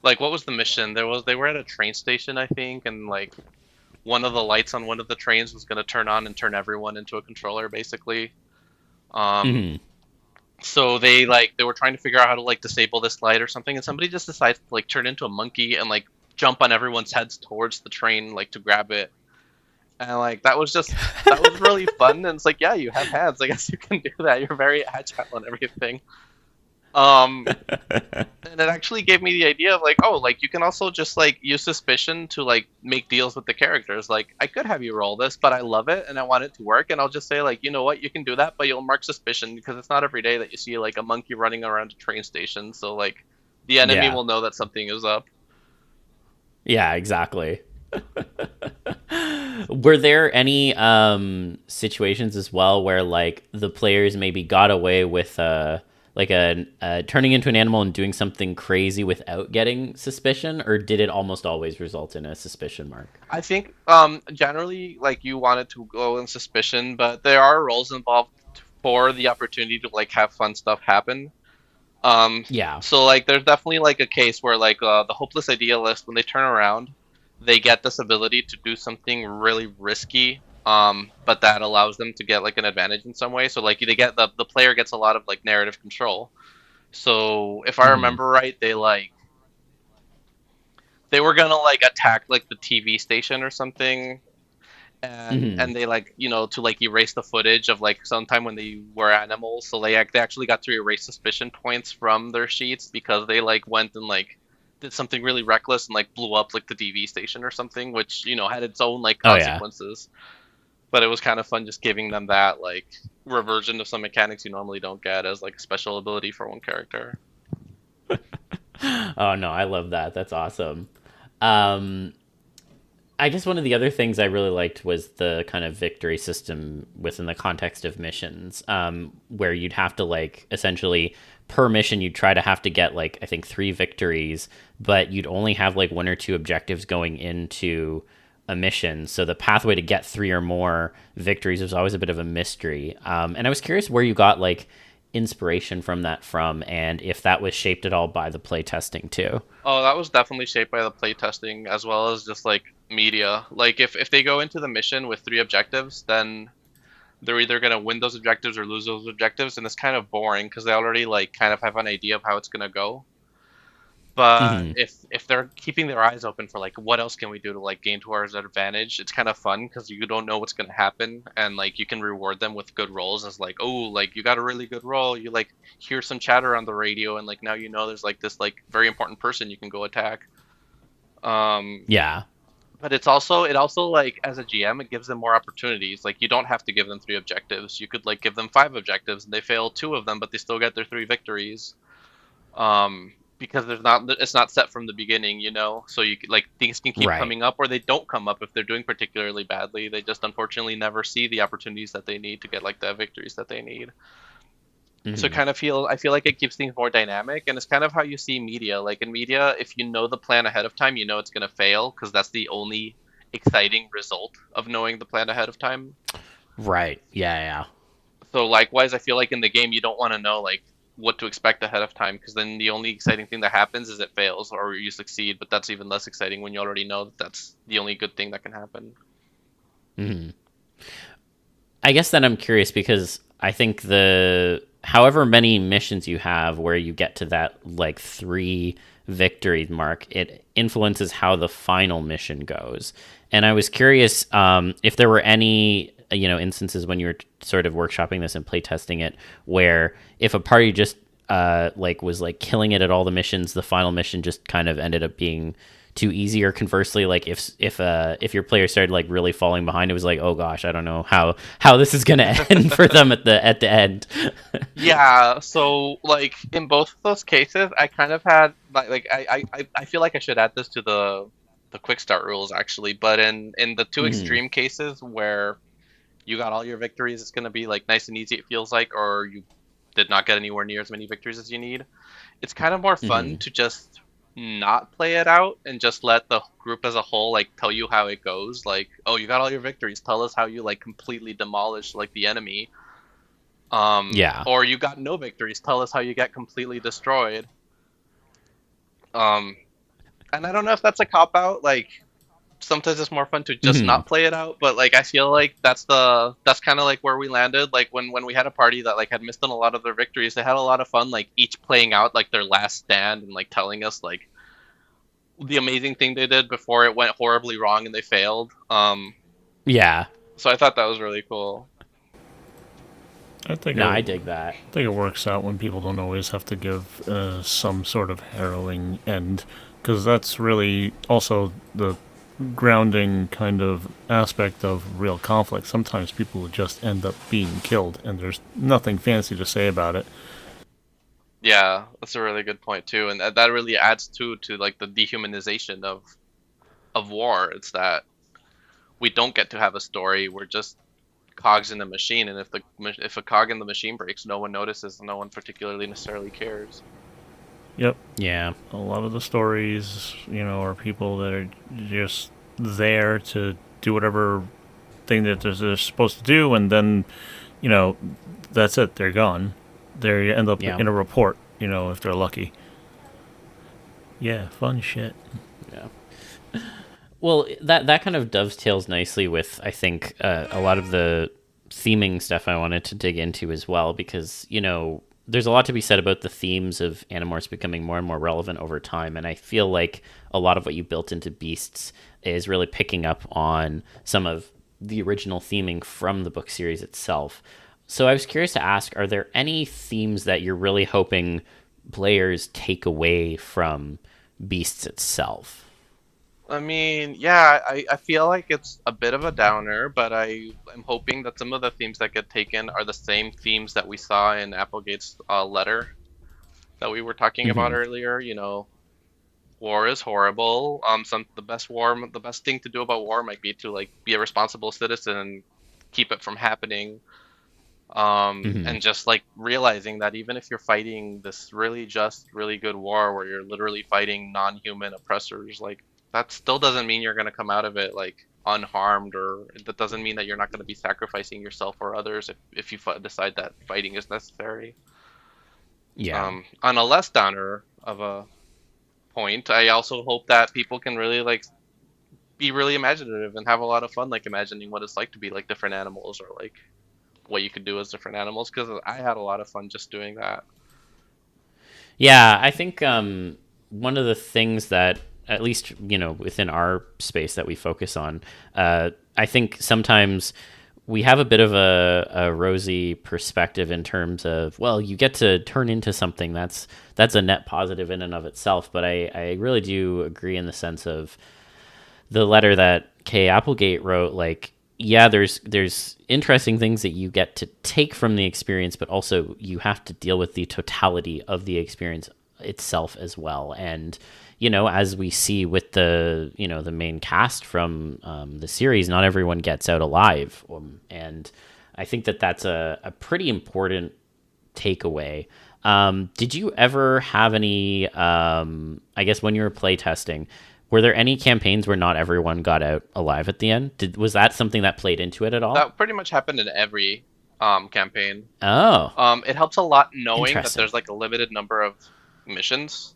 what was the mission? They were at a train station, I think, and like one of the lights on one of the trains was going to turn on and turn everyone into a controller, basically. Um, so they were trying to figure out how to like disable this light or something, and somebody just decides to like turn into a monkey and like jump on everyone's heads towards the train like to grab it. And like that was really fun. And it's like, yeah, you have hands. I guess you can do that. You're very agile and everything. Um, and it actually gave me the idea of like, oh, like you can also just like use suspicion to like make deals with the characters. Like I could have you roll this, but I love it and I want it to work, and I'll just say like, you know what, you can do that, but you'll mark suspicion because it's not every day that you see like a monkey running around a train station. So like the enemy Yeah. will know that something is up. Yeah, exactly. Were there any situations as well where like the players maybe got away with like a turning into an animal and doing something crazy without getting suspicion, or did it almost always result in a suspicion mark? I think generally like you want it to go in suspicion, but there are roles involved for the opportunity to like have fun stuff happen. Yeah. So like there's definitely like a case where like the hopeless idealist, when they turn around, they get this ability to do something really risky, but that allows them to get like an advantage in some way. So like they get the player gets a lot of like narrative control. So if I Hmm. remember right, they were gonna like attack like the TV station or something, Hmm. and they like, you know, to like erase the footage of like sometime when they were animals. So they actually got to erase suspicion points from their sheets because they like went and like did something really reckless and like blew up like the TV station or something, which, you know, had its own like Oh yeah. consequences. But it was kind of fun just giving them that like reversion of some mechanics you normally don't get as like a special ability for one character. Oh no, I love that. That's awesome. Um, I guess one of the other things I really liked was the kind of victory system within the context of missions, where you'd have to like essentially per mission you'd try to have to get like I think 3 victories, but you'd only have like 1 or 2 objectives going into a mission. So the pathway to get 3 or more victories was always a bit of a mystery. And I was curious where you got like inspiration from that from, and if that was shaped at all by the playtesting too. Oh, that was definitely shaped by the playtesting as well as just like media. Like if they go into the mission with 3 objectives, then they're either going to win those objectives or lose those objectives, and it's kind of boring because they already like kind of have an idea of how it's going to go. But Hmm. if they're keeping their eyes open for like what else can we do to like gain to our advantage, it's kind of fun because you don't know what's going to happen, and like you can reward them with good rolls as like, oh, like you got a really good roll, you like hear some chatter on the radio, and like now you know there's like this like very important person you can go attack. um Yeah. but it also like as a GM it gives them more opportunities. Like you don't have to give them 3 objectives, you could like give them 5 objectives and they fail 2 of them but they still get their 3 victories. Because it's not set from the beginning, you know. So you like things can keep Right. coming up or they don't come up if they're doing particularly badly. They just unfortunately never see the opportunities that they need to get like the victories that they need. So Hmm. kind of I feel like it keeps things more dynamic, and it's kind of how you see media. Like in media, if you know the plan ahead of time, you know it's going to fail because that's the only exciting result of knowing the plan ahead of time. Right. Yeah. Yeah. So likewise, I feel like in the game you don't want to know like what to expect ahead of time because then the only exciting thing that happens is it fails or you succeed, but that's even less exciting when you already know that that's the only good thing that can happen. Hmm. I guess then I'm curious because I think the however many missions you have where you get to that like 3 victory mark, it influences how the final mission goes. And I was curious if there were any instances when you were sort of workshopping this and playtesting it where if a party just like was like killing it at all the missions, the final mission just kind of ended up being too easy, or conversely, like if your player started like really falling behind, it was like, oh gosh, I don't know how this is gonna end for them at the end. Yeah, so like in both of those cases, I kind of had I feel like I should add this to the quick start rules actually, but in the two Hmm. extreme cases where you got all your victories, it's gonna be like nice and easy it feels like, or you did not get anywhere near as many victories as you need. It's kind of more fun Hmm. to just not play it out and just let the group as a whole like tell you how it goes. Like, oh, you got all your victories. Tell us how you like completely demolish like the enemy. Yeah. Or you got no victories. Tell us how you get completely destroyed. Um, and I don't know if that's a cop out. Like, sometimes it's more fun to just not play it out. But like I feel like that's kind of like where we landed. Like when we had a party that like had missed on a lot of their victories, they had a lot of fun like each playing out like their last stand and like telling us like the amazing thing they did before it went horribly wrong and they failed. Yeah. So I thought that was really cool. I think I dig that. I think it works out when people don't always have to give some sort of harrowing end, because that's really also the grounding kind of aspect of real conflict. Sometimes people will just end up being killed, and there's nothing fancy to say about it. Yeah, that's a really good point too, and that really adds to like the dehumanization of war. It's that we don't get to have a story. We're just cogs in a machine, and if a cog in the machine breaks, no one notices, no one particularly necessarily cares. Yep. Yeah. A lot of the stories, are people that are just there to do whatever thing that they're supposed to do, and then, that's it. They're gone. They end up in a report, if they're lucky. Yeah, fun shit. Yeah. Well, that kind of dovetails nicely with, I think, a lot of the theming stuff I wanted to dig into as well, because, there's a lot to be said about the themes of Animorphs becoming more and more relevant over time, and I feel like a lot of what you built into Beasts is really picking up on some of the original theming from the book series itself. So I was curious to ask, are there any themes that you're really hoping players take away from Beasts itself? I mean, yeah, I feel like it's a bit of a downer, but I'm hoping that some of the themes that get taken are the same themes that we saw in Applegate's letter that we were talking about earlier. War is horrible. The best thing to do about war might be to like be a responsible citizen and keep it from happening. And just like realizing that even if you're fighting this really good war where you're literally fighting non-human oppressors, like that still doesn't mean you're going to come out of it like unharmed, or that doesn't mean that you're not going to be sacrificing yourself or others if you decide that fighting is necessary. Yeah. On a less downer of a point, I also hope that people can really like be really imaginative and have a lot of fun like imagining what it's like to be like different animals, or like what you could do as different animals, because I had a lot of fun just doing that. Yeah, I think one of the things that, at least, within our space that we focus on, I think sometimes we have a bit of a rosy perspective in terms of, well, you get to turn into something that's a net positive in and of itself. But I really do agree in the sense of the letter that Kay Applegate wrote, like, yeah, there's interesting things that you get to take from the experience, but also you have to deal with the totality of the experience itself as well. And, as we see with the main cast from the series, not everyone gets out alive. And I think that's a pretty important takeaway. Did you ever have any, I guess when you were playtesting, were there any campaigns where not everyone got out alive at the end? Was that something that played into it at all? That pretty much happened in every campaign. Oh. It helps a lot knowing that there's like a limited number of missions.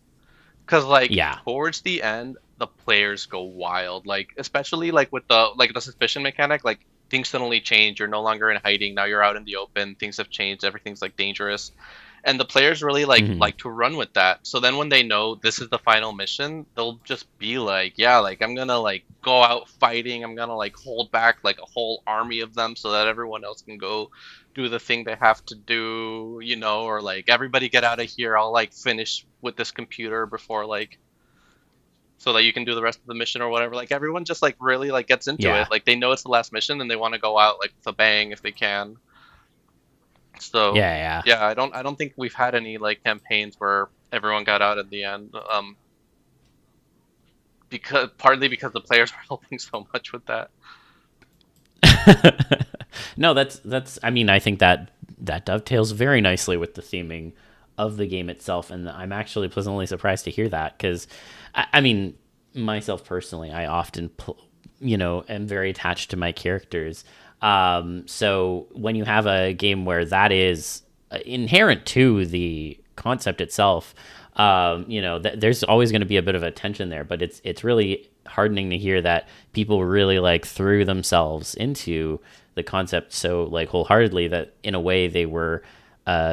Because like towards the end, the players go wild. Like especially like with the suspicion mechanic, like things suddenly change. You're no longer in hiding. Now you're out in the open. Things have changed. Everything's like dangerous. And the players really like to run with that. So then when they know this is the final mission, they'll just be like, yeah, like I'm gonna like go out fighting. I'm gonna like hold back like a whole army of them so that everyone else can go do the thing they have to do, or like everybody get out of here. I'll like finish with this computer before like so that you can do the rest of the mission or whatever. Like everyone just like really like gets into it. Like they know it's the last mission and they want to go out like with a bang if they can. So yeah, I don't think we've had any like campaigns where everyone got out at the end. Partly because the players were helping so much with that. No, that's. I mean, I think that dovetails very nicely with the theming of the game itself, and I'm actually pleasantly surprised to hear that, because, I mean, myself personally, I often, am very attached to my characters. So when you have a game where that is inherent to the concept itself, There's always going to be a bit of a tension there, but it's really heartening to hear that people really like threw themselves into the concept so like wholeheartedly that in a way they were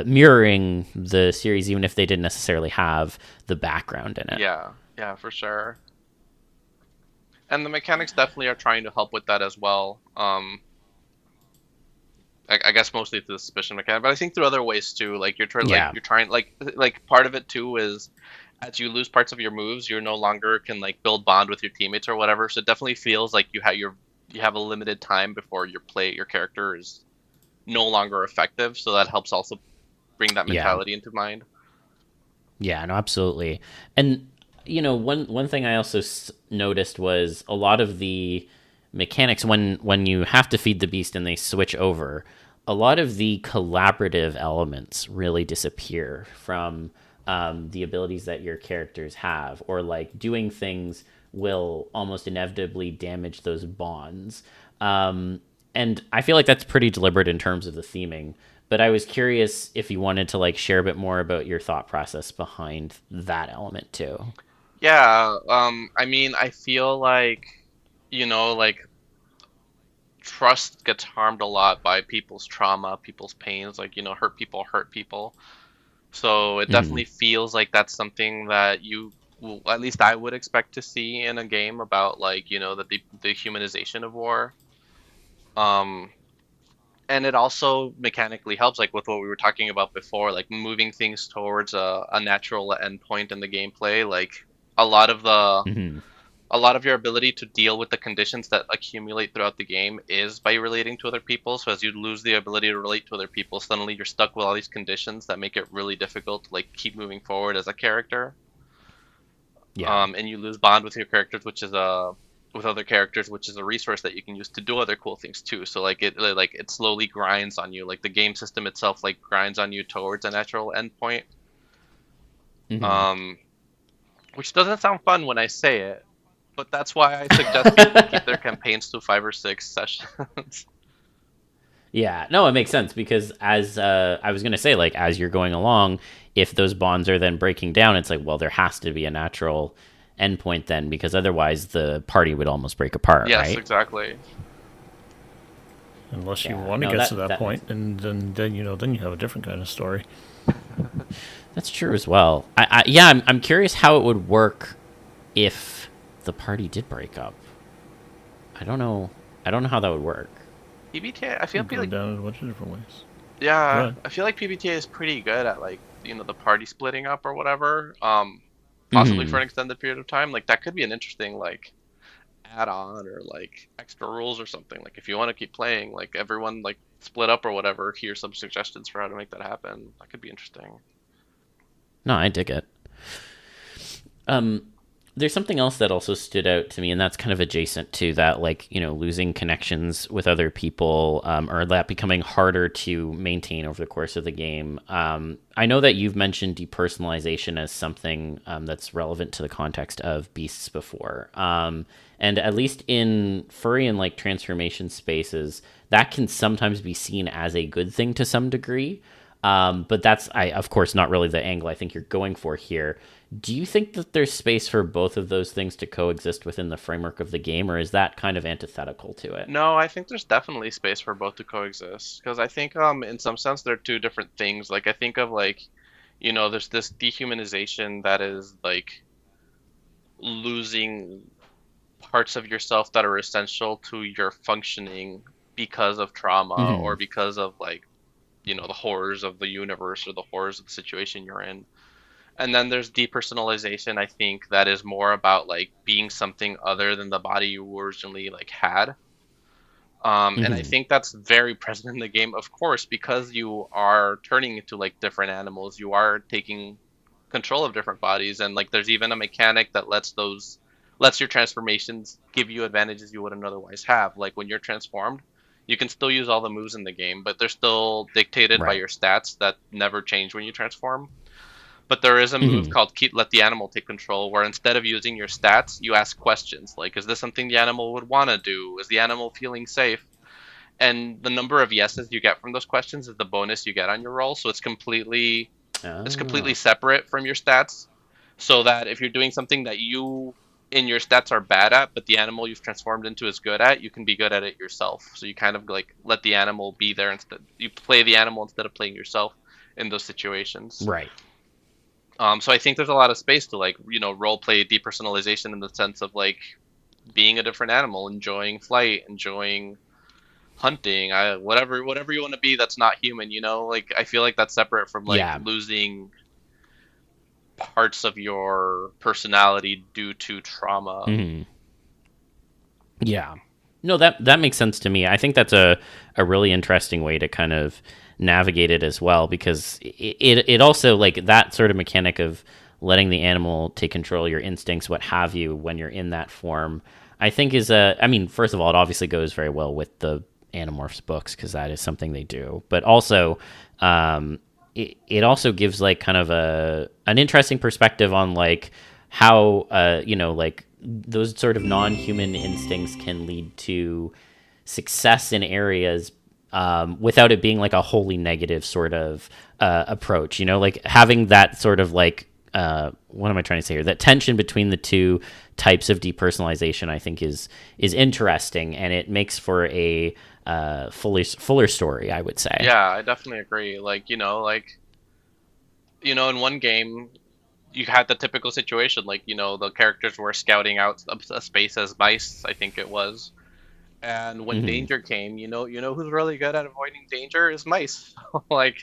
mirroring the series, even if they didn't necessarily have the background in it. Yeah, for sure. And the mechanics definitely are trying to help with that as well. I guess mostly through the suspicion mechanic, but I think through other ways too. Like you're trying like part of it too is as you lose parts of your moves, you're no longer can like build bond with your teammates or whatever. So it definitely feels like you have a limited time before your character is no longer effective. So that helps also bring that mentality into mind. Yeah, no, absolutely. And one thing I also noticed was a lot of the mechanics when you have to feed the beast and they switch over, a lot of the collaborative elements really disappear from the abilities that your characters have, or like doing things will almost inevitably damage those bonds. And I feel like that's pretty deliberate in terms of the theming. But I was curious if you wanted to like share a bit more about your thought process behind that element too. Yeah, I mean, I feel like, like trust gets harmed a lot by people's trauma, people's pains, like, hurt people hurt people. So it definitely feels like that's something that at least I would expect to see in a game about like, the humanization of war. And it also mechanically helps, like with what we were talking about before, like moving things towards a natural endpoint in the gameplay. Like a lot of your ability to deal with the conditions that accumulate throughout the game is by relating to other people. So as you lose the ability to relate to other people, suddenly you're stuck with all these conditions that make it really difficult to like keep moving forward as a character. Yeah. And you lose bond with your characters, with other characters, which is a resource that you can use to do other cool things too. So like it slowly grinds on you. Like the game system itself like grinds on you towards a natural endpoint. Which doesn't sound fun when I say it, but that's why I suggest people keep their campaigns to 5 or 6 sessions. Yeah, no, it makes sense because as I was going to say, like, as you're going along, if those bonds are then breaking down, it's like, well, there has to be a natural endpoint then, because otherwise the party would almost break apart, yes, right? Yes, exactly. Unless you want to get to that point, and then you have a different kind of story. That's true as well. I'm curious how it would work if the party did break up. I don't know how that would work. PBTA, I feel like down in a bunch of different ways. Yeah, I feel like PBTA is pretty good at like the party splitting up or whatever. Possibly for an extended period of time. Like that could be an interesting like add-on or like extra rules or something. Like if you want to keep playing, like everyone like split up or whatever. Here's some suggestions for how to make that happen. That could be interesting. No, I dig it. There's something else that also stood out to me, and that's kind of adjacent to that, like, losing connections with other people, or that becoming harder to maintain over the course of the game. I know that you've mentioned depersonalization as something that's relevant to the context of beasts before. And at least in furry and like transformation spaces, that can sometimes be seen as a good thing to some degree. But that's, of course, not really the angle I think you're going for here. Do you think that there's space for both of those things to coexist within the framework of the game, or is that kind of antithetical to it? No, I think there's definitely space for both to coexist, because I think in some sense they're two different things. Like I think of like, there's this dehumanization that is like losing parts of yourself that are essential to your functioning because of trauma or because of like, the horrors of the universe or the horrors of the situation you're in. And then there's depersonalization, I think, that is more about like being something other than the body you originally like had. And I think that's very present in the game, of course, because you are turning into like different animals. You are taking control of different bodies, and like there's even a mechanic that lets your transformations give you advantages you wouldn't otherwise have. Like when you're transformed, you can still use all the moves in the game, but they're still dictated by your stats that never change when you transform. But there is a move called Let the Animal Take Control, where instead of using your stats, you ask questions like, is this something the animal would want to do? Is the animal feeling safe? And the number of yeses you get from those questions is the bonus you get on your roll. So it's completely It's completely Oh, separate from your stats, so that if you're doing something that you in your stats are bad at, but the animal you've transformed into is good at, you can be good at it yourself. So you kind of like let the animal be there instead. You play the animal instead of playing yourself in those situations. right. So I think there's a lot of space to like role play depersonalization in the sense of like being a different animal, enjoying flight, enjoying hunting, whatever you want to be that's not human. Like I feel like that's separate from like Yeah. losing parts of your personality due to trauma. Mhm. Yeah. No, that makes sense to me. I think that's a really interesting way to kind of navigate it as well, because it also, like, that sort of mechanic of letting the animal take control of your instincts, what have you, when you're in that form, I think is I mean, first of all, it obviously goes very well with the Animorphs books because that is something they do, but also it also gives like kind of an interesting perspective on like how like those sort of non-human instincts can lead to success in areas without it being like a wholly negative sort of approach. Like having that sort of like what am I trying to say here? That tension between the two types of depersonalization, I think, is interesting, and it makes for a fuller story, I would say. Yeah, I definitely agree. In one game, you had the typical situation, like, the characters were scouting out a space as mice, I think it was. And when Hmm. danger came, who's really good at avoiding danger is mice. Like,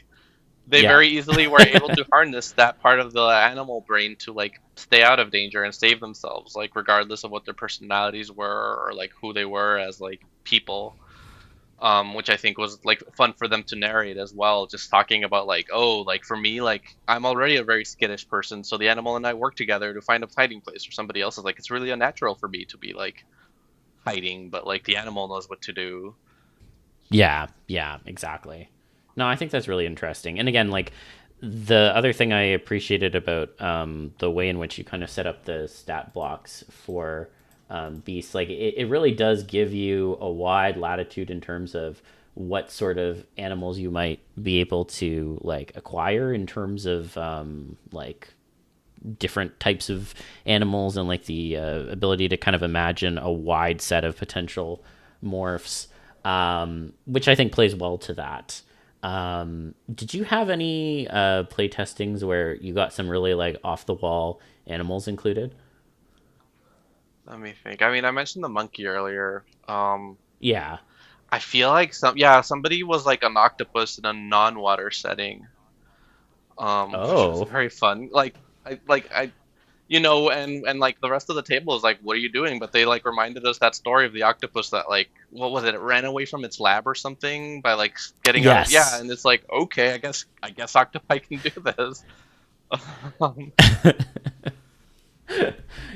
they Yeah. very easily were able to harness that part of the animal brain to like stay out of danger and save themselves, like regardless of what their personalities were or like who they were as like people. Which I think was like fun for them to narrate as well. Just talking about like, oh, like for me, like I'm already a very skittish person, so the animal and I work together to find a hiding place. For somebody else is like, it's really unnatural for me to be like hiding, but like the animal knows what to do. Yeah, yeah, exactly. No, I think that's really interesting. And again, like the other thing I appreciated about the way in which you kind of set up the stat blocks for beasts, like it really does give you a wide latitude in terms of what sort of animals you might be able to like acquire in terms of like different types of animals, and like the ability to kind of imagine a wide set of potential morphs, which I think plays well to that. Did you have any play testings where you got some really like off the wall animals included? Let me think. I mean, I mentioned the monkey earlier. Yeah. I feel like somebody was like an octopus in a non-water setting, which was Oh. very fun. I and like the rest of the table is like, what are you doing? But they like reminded us that story of the octopus that like, what was it? It ran away from its lab or something by like getting out of, yeah, Yes. and it's like, okay, I guess octopi can do this. Um,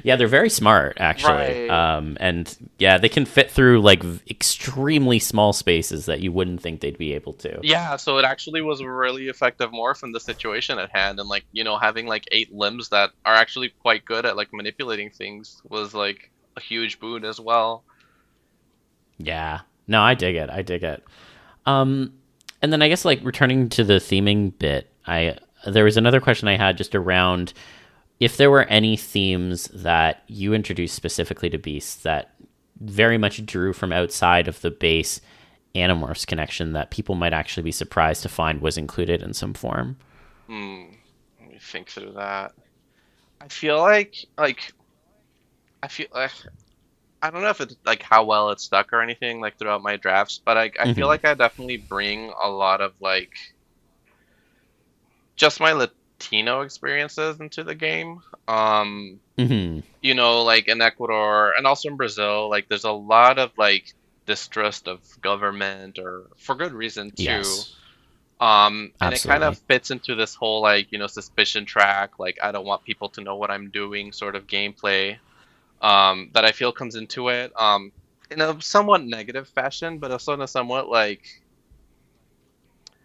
Yeah, they're very smart actually. right. And yeah, they can fit through like extremely small spaces that you wouldn't think they'd be able to. Yeah, so it actually was a really effective morph in the situation at hand, and like, having like 8 limbs that are actually quite good at like manipulating things was like a huge boon as well. Yeah. No, I dig it. I dig it. Um, and then I guess like returning to the theming bit, I there was another question I had just around if there were any themes that you introduced specifically to beasts that very much drew from outside of the base Animorphs connection that people might actually be surprised to find was included in some form. Hmm. Let me think through that. I feel like I feel I don't know if it's like how well it's stuck or anything like throughout my drafts, but I feel Hmm. like I definitely bring a lot of like just my Latino experiences into the game. Hmm. Like in Ecuador and also in Brazil, like there's a lot of like distrust of government or for good reason too. Yes, And it kind of absolutely. fits into this whole like, suspicion track, like I don't want people to know what I'm doing sort of gameplay that I feel comes into it in a somewhat negative fashion, but also in a somewhat like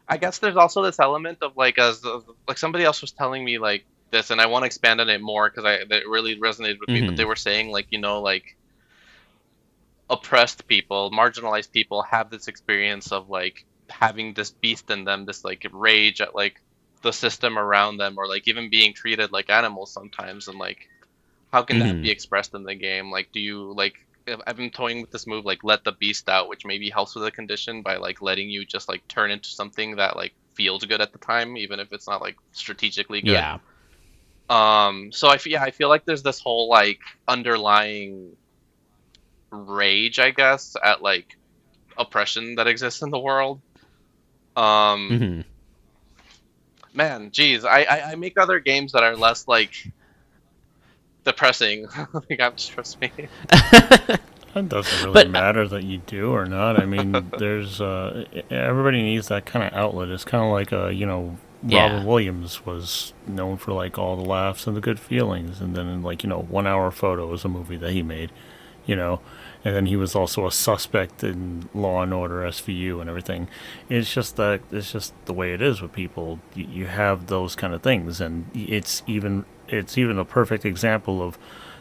I guess there's also this element of like as like somebody else was telling me like this, and I want to expand on it more because I that really resonated with me. But they Hmm. were saying like like oppressed people, marginalized people have this experience of like having this beast in them, this like rage at like the system around them, or like even being treated like animals sometimes, and like how can that be expressed in the game? Like, do you like? I've been toying with this move, like let the beast out, which maybe helps with the condition by like letting you just like turn into something that like feels good at the time, even if it's not like strategically good. Yeah. So I feel like there's this whole like underlying rage, I guess, at like oppression that exists in the world. Man, geez, I make other games that are less like depressing. Trust me. It doesn't really matter that you do or not. I mean, there's everybody needs that kind of outlet. It's kind of like Robin Williams was known for like all the laughs and the good feelings, and then 1 Hour Photo was a movie that he made, and then he was also a suspect in Law and Order SVU and everything. It's just the way it is with people. You have those kind of things, and it's even a perfect example of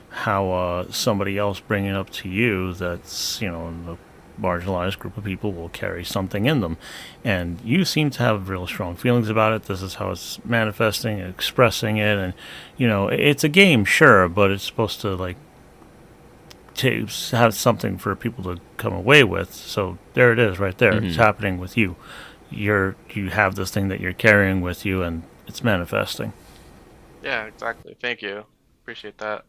how somebody else bringing up to you that's in a marginalized group of people will carry something in them, and you seem to have real strong feelings about it. This is how it's manifesting, expressing it, and it's a game, sure, but it's supposed to like to have something for people to come away with. So there it is, right there. It's happening with you. You have this thing that you're carrying with you, and it's manifesting. Yeah, exactly. Thank you. Appreciate that.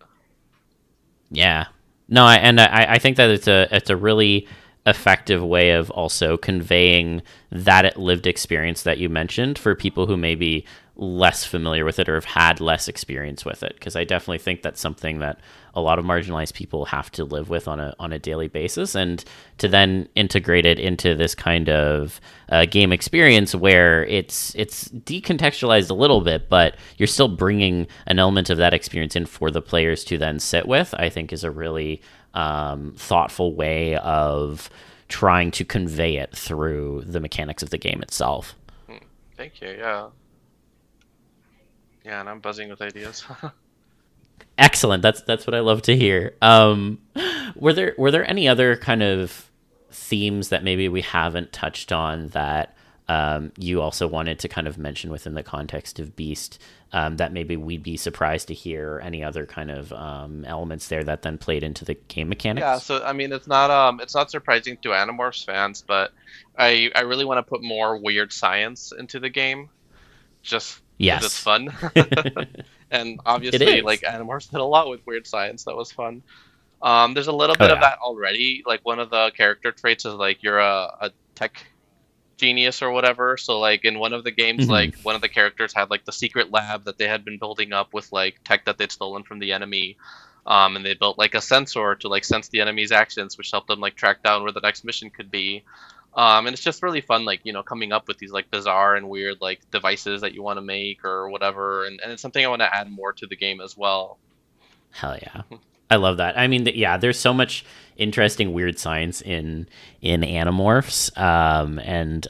Yeah. No, I think that it's a really effective way of also conveying that lived experience that you mentioned for people who may be less familiar with it or have had less experience with it, because I definitely think that's something that a lot of marginalized people have to live with on a daily basis, and to then integrate it into this kind of game experience where it's decontextualized a little bit, but you're still bringing an element of that experience in for the players to then sit with, I think is a really thoughtful way of trying to convey it through the mechanics of the game itself. Thank you. Yeah, and I'm buzzing with ideas. Excellent. That's what I love to hear. Were there any other kind of themes that maybe we haven't touched on that you also wanted to kind of mention within the context of Beast, that maybe we'd be surprised to hear, or any other kind of elements there that then played into the game mechanics? Yeah, so I mean, it's not surprising to Animorphs fans, but I really want to put more weird science into the game, just because it's fun. And obviously, like, Animorphs did a lot with weird science that was fun. There's a little bit of that already. Like, one of the character traits is like you're a tech genius or whatever. So like in one of the games, like one of the characters had like the secret lab that they had been building up with like tech that they'd stolen from the enemy. And they built like a sensor to like sense the enemy's actions, which helped them like track down where the next mission could be. And it's just really fun, like, coming up with these like bizarre and weird like devices that you want to make or whatever. And it's something I want to add more to the game as well. Hell yeah. I love that. I mean, there's so much interesting weird science in Animorphs, and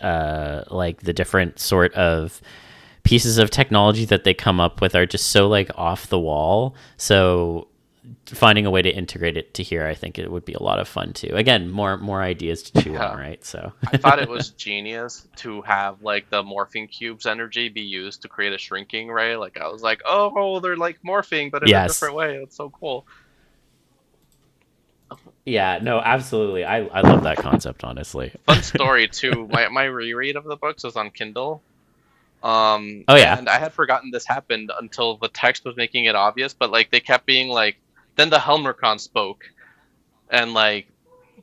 like the different sort of pieces of technology that they come up with are just so like off the wall. So finding a way to integrate it to here, I think it would be a lot of fun too. Again, more ideas to chew on, right? So I thought it was genius to have like the morphing cube's energy be used to create a shrinking ray. Like I was like, oh, they're like morphing, but in a different way. That's so cool. Yeah, no, absolutely. I love that concept, honestly. Fun story too. My reread of the books was on Kindle. And I had forgotten this happened until the text was making it obvious, but like they kept being like, then the Helmercron spoke, and like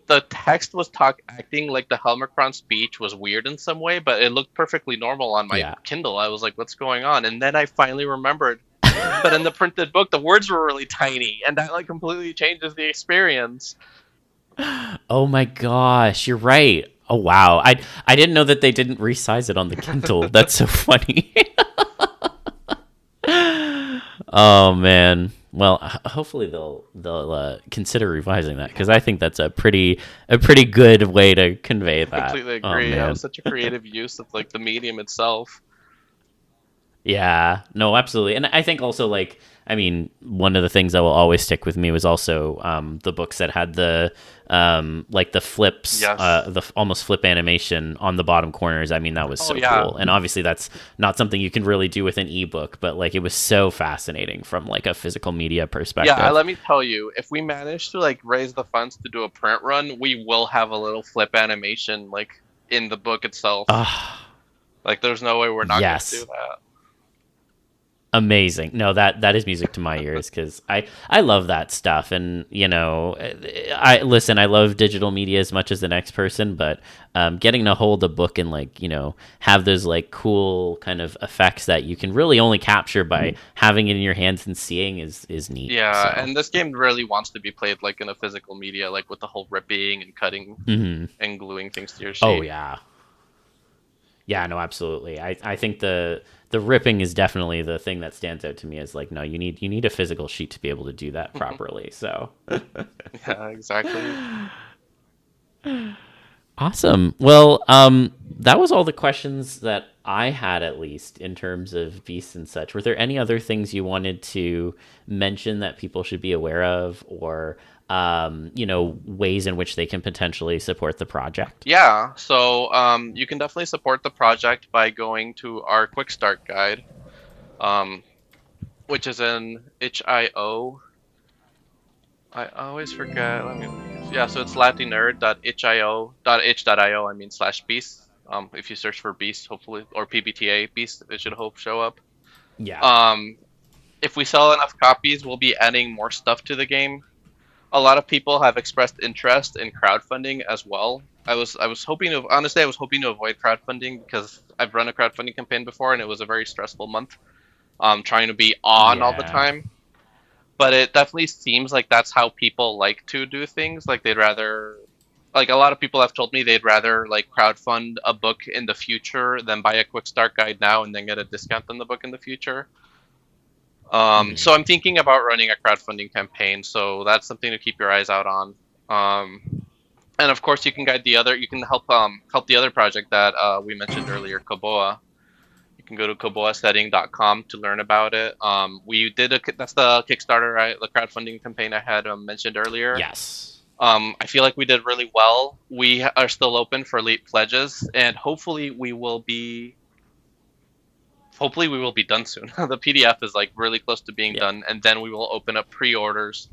the text was acting like the Helmercron speech was weird in some way, but it looked perfectly normal on my Kindle. I was like, what's going on? And then I finally remembered but in the printed book the words were really tiny, and that like completely changes the experience. Oh my gosh, you're right. Oh wow, I didn't know that they didn't resize it on the Kindle. That's so funny. Oh man. Well, hopefully they'll consider revising that, because I think that's a pretty good way to convey that. I completely agree. That was such a creative use of like the medium itself. Yeah, no, absolutely. And I think also like I mean, one of the things that will always stick with me was also the books that had the like the flips, Yes. the almost flip animation on the bottom corners. I mean, that was so yeah. cool. And obviously, that's not something you can really do with an ebook, but like it was so fascinating from like a physical media perspective. Yeah, let me tell you, if we manage to like raise the funds to do a print run, we will have a little flip animation like in the book itself. Like, there's no way we're not going to do that. Amazing. No, that is music to my ears, because I love that stuff. And you know, I love digital media as much as the next person, but getting to hold a book and like, you know, have those like cool kind of effects that you can really only capture by having it in your hands and seeing is neat. Yeah, so. And this game really wants to be played like in a physical media, like with the whole ripping and cutting and gluing things to your sheet. Oh yeah, no, absolutely. I think the ripping is definitely the thing that stands out to me as like, no, you need a physical sheet to be able to do that properly. So yeah, exactly. Awesome. Well, that was all the questions that I had, at least in terms of beasts and such. Were there any other things you wanted to mention that people should be aware of, or you know, ways in which they can potentially support the project? Yeah, so you can definitely support the project by going to our quick start guide, which is in itch.io. I always forget. So it's latinerd.itch.io. I mean /beast. If you search for beast, hopefully, or PBTA beast, it should show up. Yeah. If we sell enough copies, we'll be adding more stuff to the game. A lot of people have expressed interest in crowdfunding as well. I was hoping to avoid crowdfunding because I've run a crowdfunding campaign before and it was a very stressful month, trying to be on all the time. But it definitely seems like that's how people like to do things. Like they'd rather, like a lot of people have told me they'd rather like crowdfund a book in the future than buy a quick start guide now and then get a discount on the book in the future. So I'm thinking about running a crowdfunding campaign, so that's something to keep your eyes out on. And of course, you can help the other project that we mentioned earlier, Koboa. You can go to koboasetting.com to learn about it. That's the Kickstarter, the crowdfunding campaign I had mentioned earlier. Yes. I feel like we did really well. We are still open for late pledges, and hopefully we will be done soon. The PDF is like really close to being done, and then we will open up pre-orders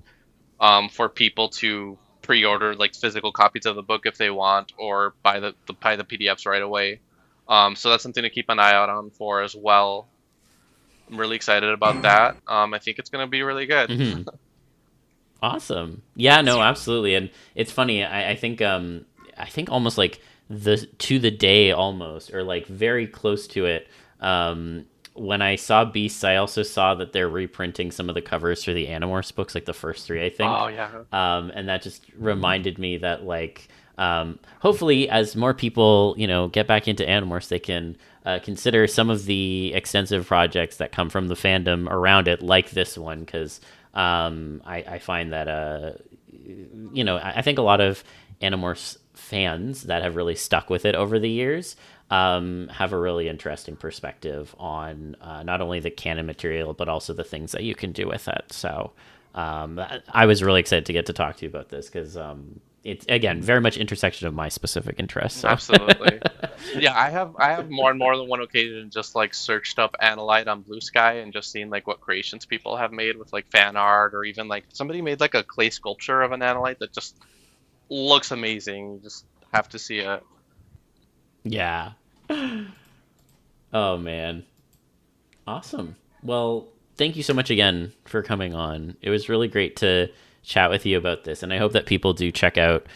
for people to pre-order like physical copies of the book if they want, or buy the PDFs right away. So that's something to keep an eye out on for as well. I'm really excited about that. I think it's going to be really good. Awesome. Yeah, no, absolutely. And it's funny. I think almost like to the day almost, or like very close to it. When I saw Beasts, I also saw that they're reprinting some of the covers for the Animorphs books, like the first 3, I think. Oh, yeah. And that just reminded me that, like, hopefully as more people, you know, get back into Animorphs, they can consider some of the extensive projects that come from the fandom around it, like this one, because I find that, you know, I think a lot of Animorphs fans that have really stuck with it over the years have a really interesting perspective on not only the canon material, but also the things that you can do with it. So I was really excited to get to talk to you about this because it's, again, very much intersection of my specific interests. So. Absolutely. Yeah, I have more and more than one occasion just like searched up Analyte on Blue Sky and just seen like what creations people have made with like fan art, or even like somebody made like a clay sculpture of an Analyte that just looks amazing. You just have to see it. Yeah. Oh, man. Awesome. Well, thank you so much again for coming on. It was really great to chat with you about this, and I hope that people do check out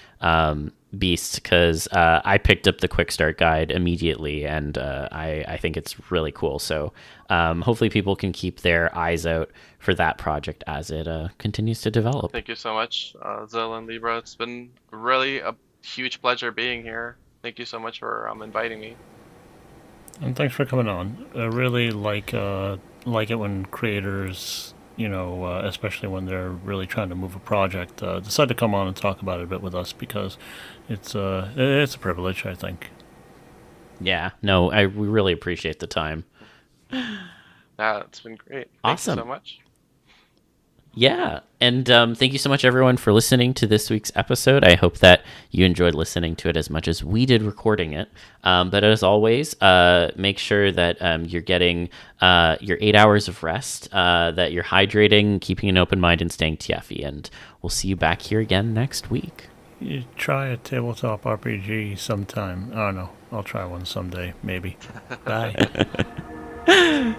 Beast, because I picked up the Quick Start Guide immediately, and I think it's really cool. So hopefully people can keep their eyes out for that project as it continues to develop. Thank you so much, Zill and Libra. It's been really a huge pleasure being here. Thank you so much for inviting me. And thanks for coming on. I really like it when creators, you know, especially when they're really trying to move a project, decide to come on and talk about it a bit with us, because it's a privilege, I think. Yeah, no, we really appreciate the time. Yeah, it's been great. Awesome. Thank you so much. Yeah. And thank you so much, everyone, for listening to this week's episode. I hope that you enjoyed listening to it as much as we did recording it. But as always, make sure that you're getting your 8 hours of rest, that you're hydrating, keeping an open mind, and staying TFE. And we'll see you back here again next week. You try a tabletop RPG sometime. Oh, no. I'll try one someday, maybe. Bye.